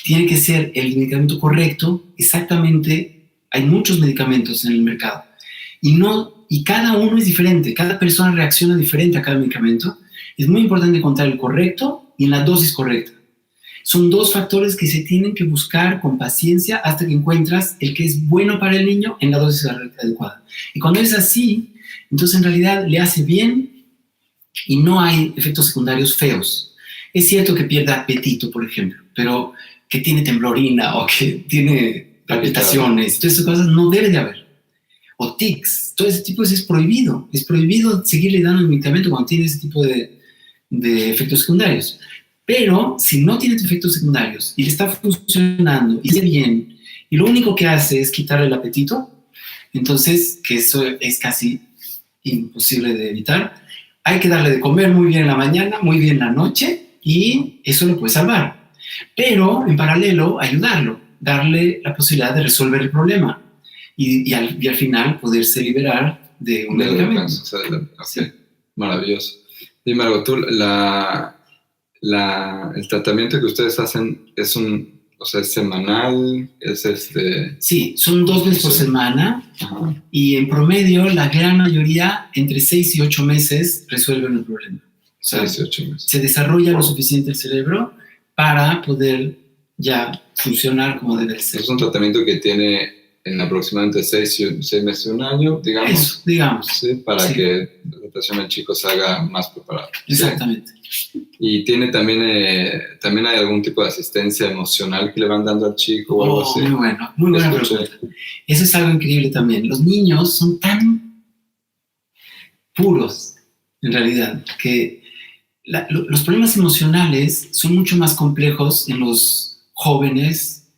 Tiene que ser el medicamento correcto, exactamente. Hay muchos medicamentos en el mercado. Y cada uno es diferente, cada persona reacciona diferente a cada medicamento. Es muy importante encontrar el correcto y en la dosis correcta. Son 2 factores que se tienen que buscar con paciencia hasta que encuentras el que es bueno para el niño en la dosis adecuada. Y cuando es así, entonces en realidad le hace bien y no hay efectos secundarios feos. Es cierto que pierde apetito, por ejemplo, pero que tiene temblorina o que tiene palpitaciones, todas esas cosas no debe de haber. O tics, todo ese tipo es prohibido. Es prohibido seguirle dando el medicamento cuando tiene ese tipo de efectos secundarios. Pero si no tiene efectos secundarios y le está funcionando y está bien, y lo único que hace es quitarle el apetito, entonces, que eso es casi imposible de evitar, hay que darle de comer muy bien en la mañana, muy bien en la noche, y eso lo puede salvar. Pero, en paralelo, ayudarlo, darle la posibilidad de resolver el problema y al final poderse liberar de un medicamento. Sí. Maravilloso. Dime algo, tú, el tratamiento que ustedes hacen es es semanal, Sí, son 2 veces por semana. Ajá. Y en promedio la gran mayoría entre 6 y 8 meses resuelven el problema. O sea, 6 y 8 meses. Se desarrolla lo suficiente el cerebro para poder ya funcionar como debe ser. Es un tratamiento que tiene en aproximadamente 6 meses y 1 año, digamos. Eso, digamos. Sí, para que la adaptación del chico se haga más preparado. Exactamente. Sí. Y tiene también hay algún tipo de asistencia emocional que le van dando al chico o algo así. Muy buena pregunta. Eso es algo increíble también. Los niños son tan puros, en realidad, que los problemas emocionales son mucho más complejos en los jóvenes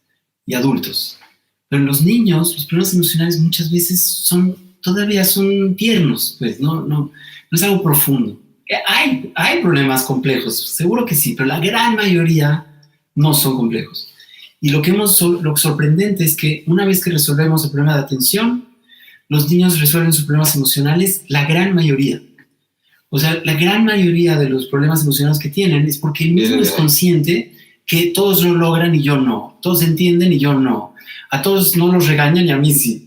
y adultos. Pero en los niños, los problemas emocionales muchas veces todavía son tiernos, pues no es algo profundo. Hay problemas complejos, seguro que sí, pero la gran mayoría no son complejos. Y lo sorprendente es que una vez que resolvemos el problema de atención, los niños resuelven sus problemas emocionales, la gran mayoría. O sea, la gran mayoría de los problemas emocionales que tienen es porque él mismo es consciente que todos lo logran y yo no. Todos entienden y yo no. A todos no los regañan y a mí sí.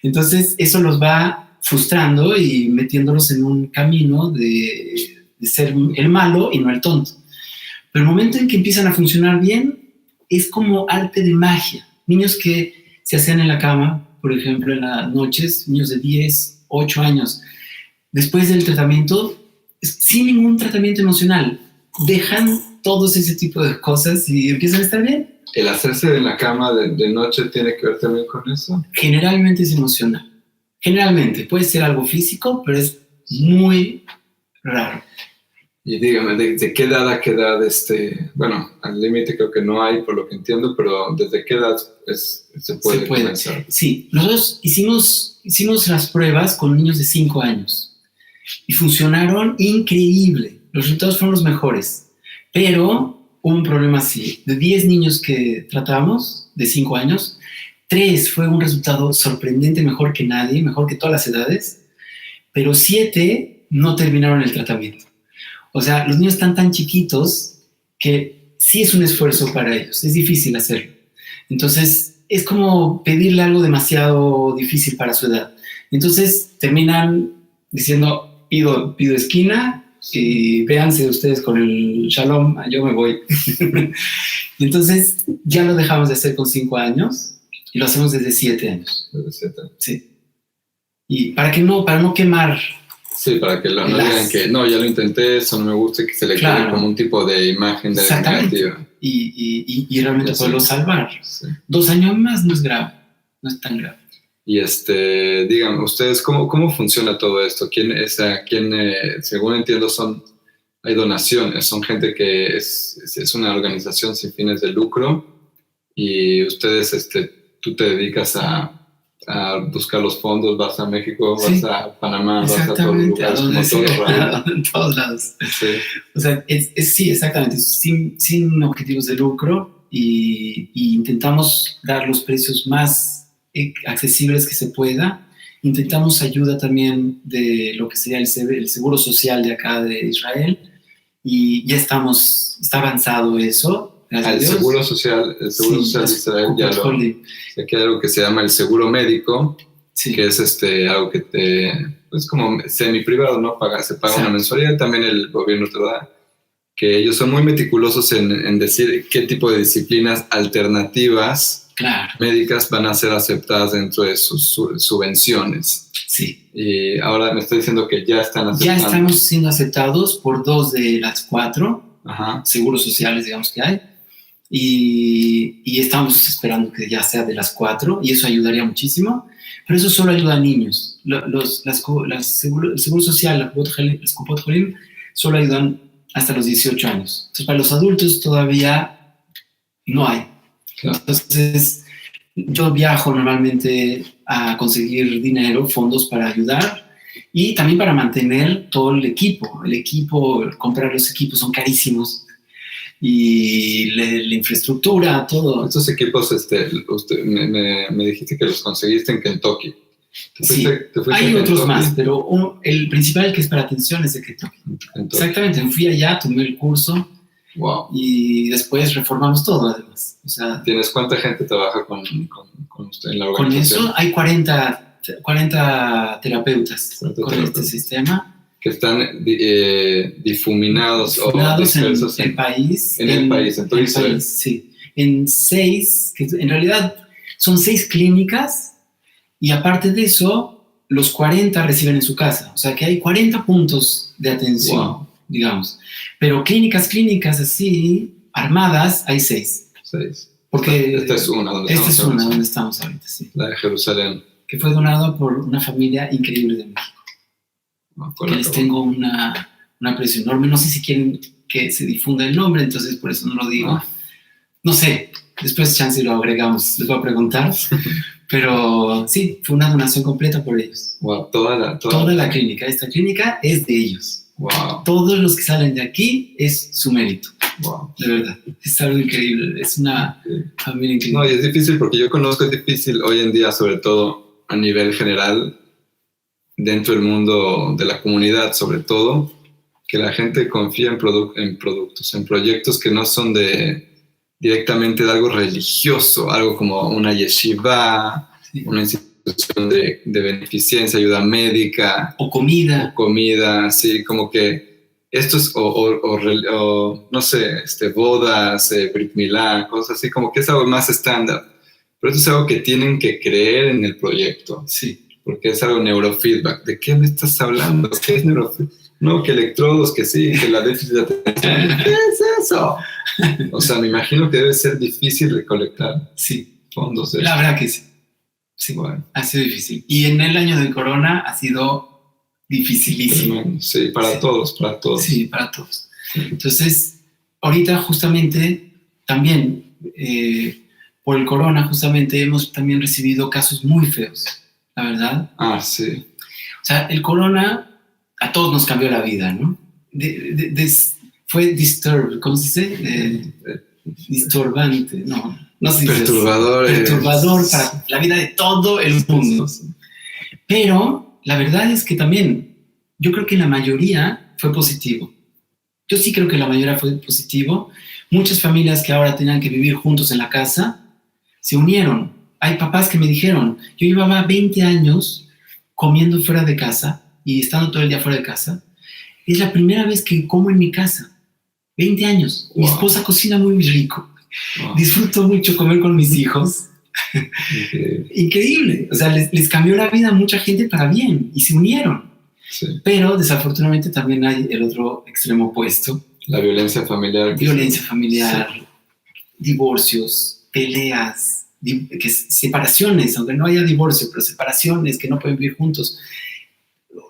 Entonces, eso los va frustrando y metiéndolos en un camino de ser el malo y no el tonto. Pero el momento en que empiezan a funcionar bien, es como arte de magia. Niños que se hacían en la cama, por ejemplo, en las noches, niños de 10, 8 años, después del tratamiento, sin ningún tratamiento emocional, dejan todos ese tipo de cosas y empiezan a estar bien. ¿El hacerse en la cama de noche tiene que ver también con eso? Generalmente es emocional. Generalmente. Puede ser algo físico, pero es muy raro. Y dígame, ¿de qué edad a qué edad? Bueno, al límite creo que no hay, por lo que entiendo, pero ¿desde qué edad se puede comenzar? Sí, nosotros hicimos las pruebas con niños de 5 años y funcionaron increíble. Los resultados fueron los mejores, pero hubo un problema así. De 10 niños que tratamos, de 5 años, 3 fue un resultado sorprendente, mejor que nadie, mejor que todas las edades, pero 7 no terminaron el tratamiento. O sea, los niños están tan chiquitos que sí es un esfuerzo para ellos, es difícil hacerlo. Entonces, es como pedirle algo demasiado difícil para su edad. Entonces, terminan diciendo, pido esquina y véanse ustedes con el shalom, yo me voy. Entonces, ya lo dejamos de hacer con 5 años y lo hacemos desde 7 años. Desde 7 años. Sí. Y para no quemar. Sí, para que no digan que no, ya lo intenté, eso no me gusta, y que se le quede como un tipo de imagen de negativa. Y realmente poderlo salvar. Sí. 2 años más no es grave, no es tan grave. Y díganme, ustedes, ¿cómo funciona todo esto? ¿Quién según entiendo, son hay donaciones, son gente que es una organización sin fines de lucro y ustedes, tú te dedicas a buscar los fondos, vas a México, Sí, vas a Panamá, vas a todos los exactamente, a lugares, donde como todo sea, Israel. en todos lados. Sí. O sea, sí, exactamente, sin objetivos de lucro y intentamos dar los precios más accesibles que se pueda. Intentamos ayuda también de lo que sería el seguro social de acá de Israel y ya está avanzado eso. El seguro social de Israel ya aquí hay algo que se llama el seguro médico, sí, que es algo que es como semi-privado, ¿no? Se paga una mensualidad, también el gobierno te da, que ellos son muy meticulosos en decir qué tipo de disciplinas alternativas médicas van a ser aceptadas dentro de sus subvenciones. Sí. Y ahora me está diciendo que ya están aceptados. Ya estamos siendo aceptados por 2 de las 4 seguros sociales, digamos, que hay. Y estamos esperando que ya sea de las 4 y eso ayudaría muchísimo. Pero eso solo ayuda a niños. El seguro social, las Kupot Holim, solo ayudan hasta los 18 años. Entonces, para los adultos todavía no hay. Claro. Entonces, yo viajo normalmente a conseguir dinero, fondos para ayudar y también para mantener todo el equipo. Comprar los equipos son carísimos y la infraestructura, todo. Estos equipos, me dijiste que los conseguiste en Kentucky. Sí, hay otros más, pero el principal que es para atención es de Kentucky. Exactamente, fui allá, tomé el curso. Wow. Y después reformamos todo, además. O sea, ¿Tienes cuánta gente trabaja con usted en la organización? Con eso hay 40 terapeutas con este sistema. Que están difuminados o dispersos en el país. En el país, en todo Israel. Sí. En 6, que en realidad son 6 clínicas y aparte de eso, los 40 reciben en su casa. O sea que hay 40 puntos de atención. Wow. Digamos, pero clínicas así, armadas, hay 6. Porque esta es una donde estamos ahorita, sí. La de Jerusalén. Que fue donado por una familia increíble de México. Que les tengo una aprecio enorme. No sé si quieren que se difunda el nombre, entonces por eso no lo digo. No sé, después chance lo agregamos, les voy a preguntar. Pero sí, fue una donación completa por ellos. Wow, toda la clínica. Esta clínica es de ellos. Wow. Todos los que salen de aquí es su mérito. Wow. De verdad. Es algo increíble. Es una familia increíble. No, y es difícil porque yo conozco, es difícil hoy en día, sobre todo a nivel general, dentro del mundo de la comunidad, sobre todo, que la gente confía en productos, en proyectos que no son directamente de algo religioso, algo como una yeshiva, sí. Una institución de beneficencia, ayuda médica. O comida, sí, como que esto es, o no sé, bodas, Brit Milá, cosas así, como que es algo más estándar. Pero esto es algo que tienen que creer en el proyecto. Sí. Porque es algo neurofeedback. ¿De qué me estás hablando? ¿Qué es neurofeedback? No, que electrodos, que sí, que la déficit de atención. ¿Qué es eso? O sea, me imagino que debe ser difícil recolectar fondos. La verdad que sí. Sí, bueno. Ha sido difícil. Y en el año del corona ha sido dificilísimo. Sí, para todos. Sí, para todos. Sí. Entonces, ahorita justamente también por el corona justamente hemos también recibido casos muy feos, la verdad. Sí. O sea, el corona a todos nos cambió la vida, ¿no? Fue ¿cómo se dice? Disturbante, no sé si perturbador para la vida de todo el mundo. Pero la verdad es que también yo creo que la mayoría fue positivo. Yo sí creo que la mayoría fue positivo. Muchas familias que ahora tenían que vivir juntos en la casa se unieron. Hay papás que me dijeron, yo llevaba 20 años comiendo fuera de casa y estando todo el día fuera de casa. Es la primera vez que como en mi casa. 20 años. Wow. Mi esposa cocina muy rico. Wow. Disfruto mucho comer con mis hijos. Increíble. O sea, les cambió la vida a mucha gente para bien y se unieron. Sí. Pero desafortunadamente también hay el otro extremo opuesto. La violencia familiar. Sí. Divorcios, peleas, separaciones, aunque no haya divorcio, pero separaciones que no pueden vivir juntos.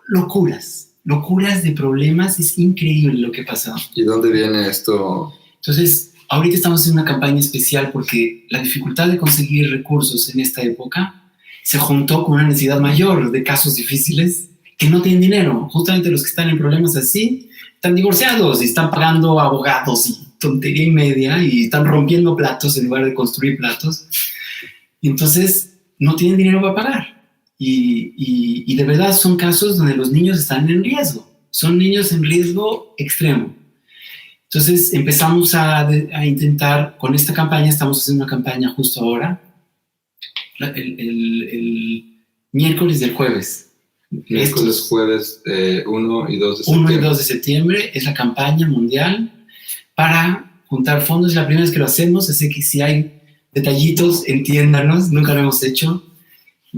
Locuras. locuras de problemas. Es increíble lo que ha pasado. ¿Y dónde viene esto? Entonces, ahorita estamos en una campaña especial porque la dificultad de conseguir recursos en esta época se juntó con una necesidad mayor de casos difíciles que no tienen dinero. Justamente los que están en problemas así están divorciados y están pagando abogados y tontería y media y están rompiendo platos en lugar de construir platos. Y entonces no tienen dinero para pagar. Y de verdad son casos donde los niños están en riesgo. Son niños en riesgo extremo. Entonces empezamos a intentar, con esta campaña, estamos haciendo una campaña justo ahora, el miércoles del jueves. Miércoles, jueves 1 y 2 de septiembre. 1 y 2 de septiembre es la campaña mundial para juntar fondos. Es la primera vez que lo hacemos, así que si hay detallitos, entiéndanos, nunca lo hemos hecho.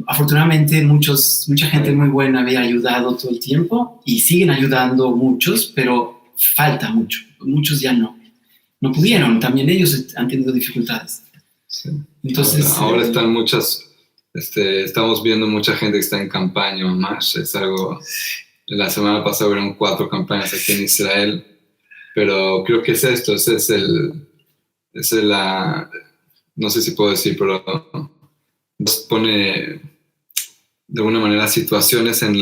Afortunadamente mucha gente muy buena había ayudado todo el tiempo y siguen ayudando muchos, pero falta mucho. Muchos ya no pudieron, también ellos han tenido dificultades. Sí. Entonces, ahora están muchas, estamos viendo mucha gente que está en campaña más. Es algo, la semana pasada hubieron 4 campañas aquí en Israel, pero creo que es esto, no sé si puedo decir, pero nos pone de alguna manera situaciones en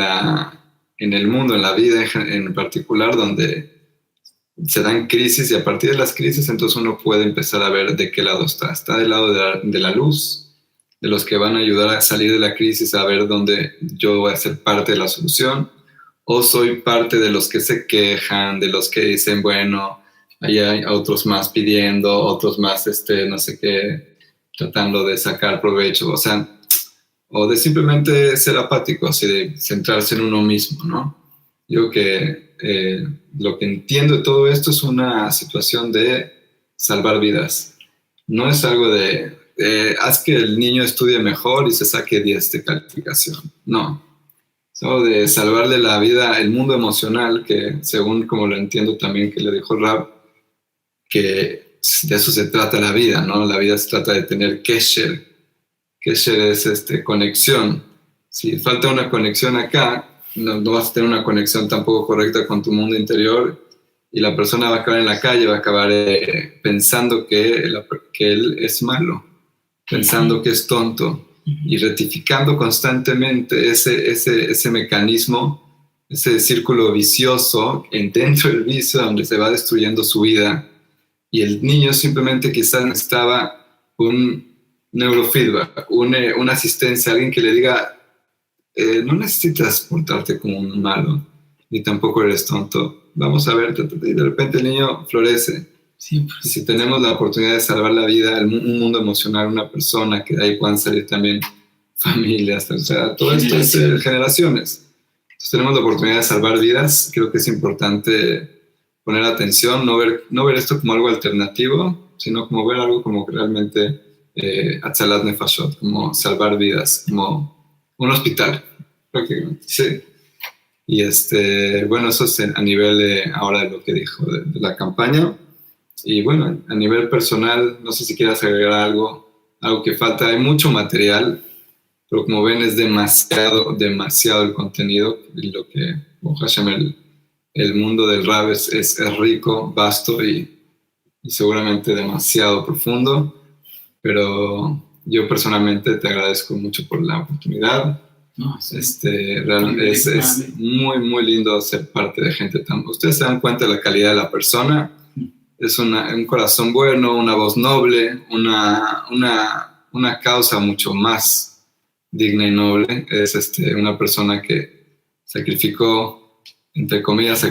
el mundo, en la vida en particular, donde se dan crisis, y a partir de las crisis entonces uno puede empezar a ver de qué lado está. Está del lado de la luz, de los que van a ayudar a salir de la crisis, a ver dónde yo voy a ser parte de la solución, o soy parte de los que se quejan, de los que dicen, bueno, ahí hay otros más pidiendo, otros más, no sé qué, tratando de sacar provecho, o de simplemente ser apático, así de centrarse en uno mismo, ¿no? Yo que lo que entiendo de todo esto es una situación de salvar vidas. No es algo de haz que el niño estudie mejor y se saque 10 de calificación. No. Es algo de salvarle la vida, el mundo emocional, que según como lo entiendo también que le dijo Rab, que de eso se trata la vida, ¿no? La vida se trata de tener kesher. Kesher es conexión. Si falta una conexión acá, no vas a tener una conexión tampoco correcta con tu mundo interior, y la persona va a acabar en la calle, va a acabar pensando que él es malo, pensando que es tonto, y rectificando constantemente ese mecanismo, ese círculo vicioso dentro del vicio, donde se va destruyendo su vida. Y el niño simplemente quizás necesitaba un neurofeedback, una asistencia, alguien que le diga, no necesitas portarte como un malo, ni tampoco eres tonto. Vamos a ver, y de repente el niño florece. Sí, pues. Y si tenemos la oportunidad de salvar la vida, un mundo emocional, una persona, que de ahí puedan salir también familias, todo esto es generaciones. Entonces tenemos la oportunidad de salvar vidas. Creo que es importante poner atención, no ver esto como algo alternativo, sino como ver algo como que realmente Atzalat Nefashot, como salvar vidas, como un hospital, prácticamente, sí. Y bueno, eso es a nivel ahora de lo que dijo de la campaña. Y bueno, a nivel personal, no sé si quieras agregar algo que falta. Hay mucho material, pero como ven es demasiado el contenido, y lo que, Hashem, el mundo del Rab es rico, vasto y seguramente demasiado profundo, pero yo personalmente te agradezco mucho por la oportunidad. No, sí. Es muy, muy lindo ser parte de gente tan... Ustedes se dan cuenta de la calidad de la persona. Es un corazón bueno, una voz noble, una causa mucho más digna y noble. Es una persona que sacrificó, entre comillas,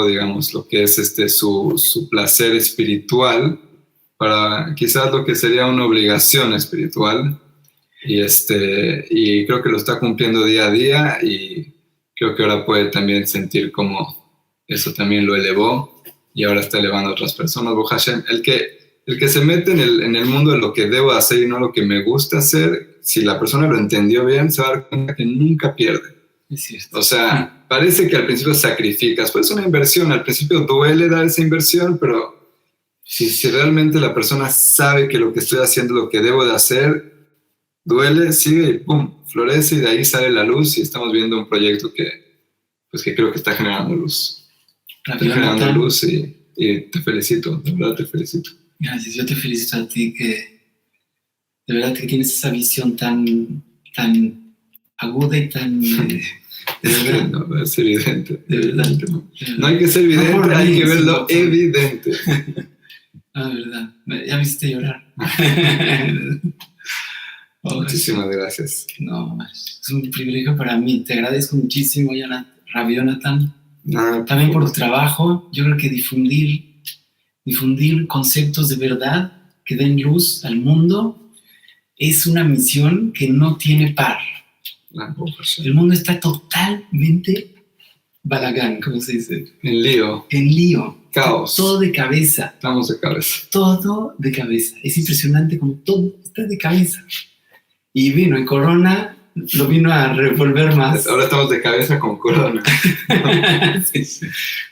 digamos, lo que es su placer espiritual para quizás lo que sería una obligación espiritual, y creo que lo está cumpliendo día a día, y creo que ahora puede también sentir como eso también lo elevó y ahora está elevando a otras personas. Baruch Hashem, el que se mete en el mundo de lo que debo hacer y no lo que me gusta hacer, si la persona lo entendió bien, se va a dar cuenta que nunca pierde. Es cierto. O sea, parece que al principio sacrificas, pues es una inversión, al principio duele dar esa inversión, pero si realmente la persona sabe que lo que estoy haciendo es lo que debo de hacer, duele, sigue y pum, florece, y de ahí sale la luz, y estamos viendo un proyecto que pues que creo que está generando luz. Rabbi Está generando Jonathan, luz y te felicito, de verdad te felicito. gracias, yo te felicito a ti que de verdad que tienes esa visión tan aguda y tan... de Es que verdad, no, es evidente. de verdad. No hay que ser evidente, No por hay mí, que verlo sino por- evidente. Ah, de verdad, ya me hiciste llorar. Oh, Muchísimas gracias. no, es un privilegio para mí. Te agradezco muchísimo, Rabbi Jonathan. También por tu trabajo. Yo creo que difundir conceptos de verdad que den luz al mundo es una misión que no tiene par. El mundo está totalmente balagán, ¿cómo se dice? En lío, En lío. caos. Todo de cabeza. Estamos de cabeza. Todo de cabeza. Es impresionante como todo está de cabeza. Y vino el corona, lo vino a revolver más. Ahora estamos de cabeza con corona. Sí, sí.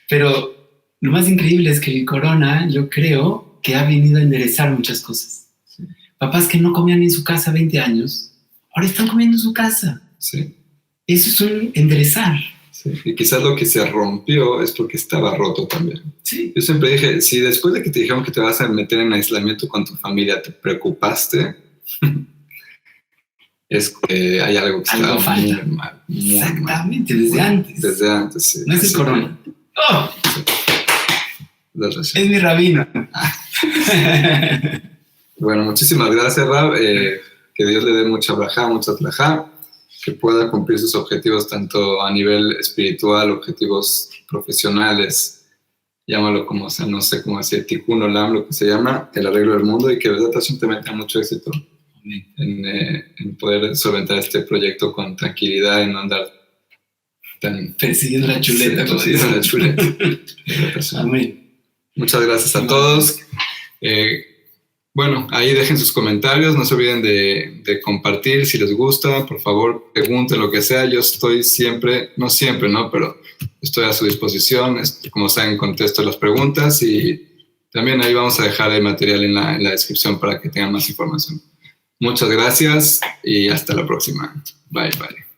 Pero lo más increíble es que el corona, yo creo que ha venido a enderezar muchas cosas. Sí. Papás que no comían en su casa 20 años, ahora están comiendo en su casa. Sí, Eso es un enderezar. sí. Y quizás lo que se rompió es porque estaba roto también. Sí. Yo siempre dije, si después de que te dijeron que te vas a meter en aislamiento con tu familia te preocupaste, es que hay algo que Algo está falta. muy mal. Muy Exactamente, mal. desde antes. Desde antes, sí. No es el Así corona. ¡Oh! que- Es mi rabino. Bueno, muchísimas gracias, Rab. Que Dios le dé mucha brajá, mucha tlajá, que pueda cumplir sus objetivos tanto a nivel espiritual, objetivos profesionales, llámalo como sea, no sé cómo decir, tikkun olam, lo que se llama, el arreglo del mundo, y que verdad simplemente tenga mucho éxito en poder solventar este proyecto con tranquilidad y no andar tan... Persiguiendo la chuleta. Sí, persiguiendo la chuleta. Amén. Muchas gracias a todos. Bueno, ahí dejen sus comentarios, no se olviden de compartir si les gusta, por favor, pregunten lo que sea, yo estoy siempre, no siempre, ¿no? Pero estoy a su disposición, como saben, contesto las preguntas y también ahí vamos a dejar el material en la descripción para que tengan más información. Muchas gracias y hasta la próxima. Bye, bye.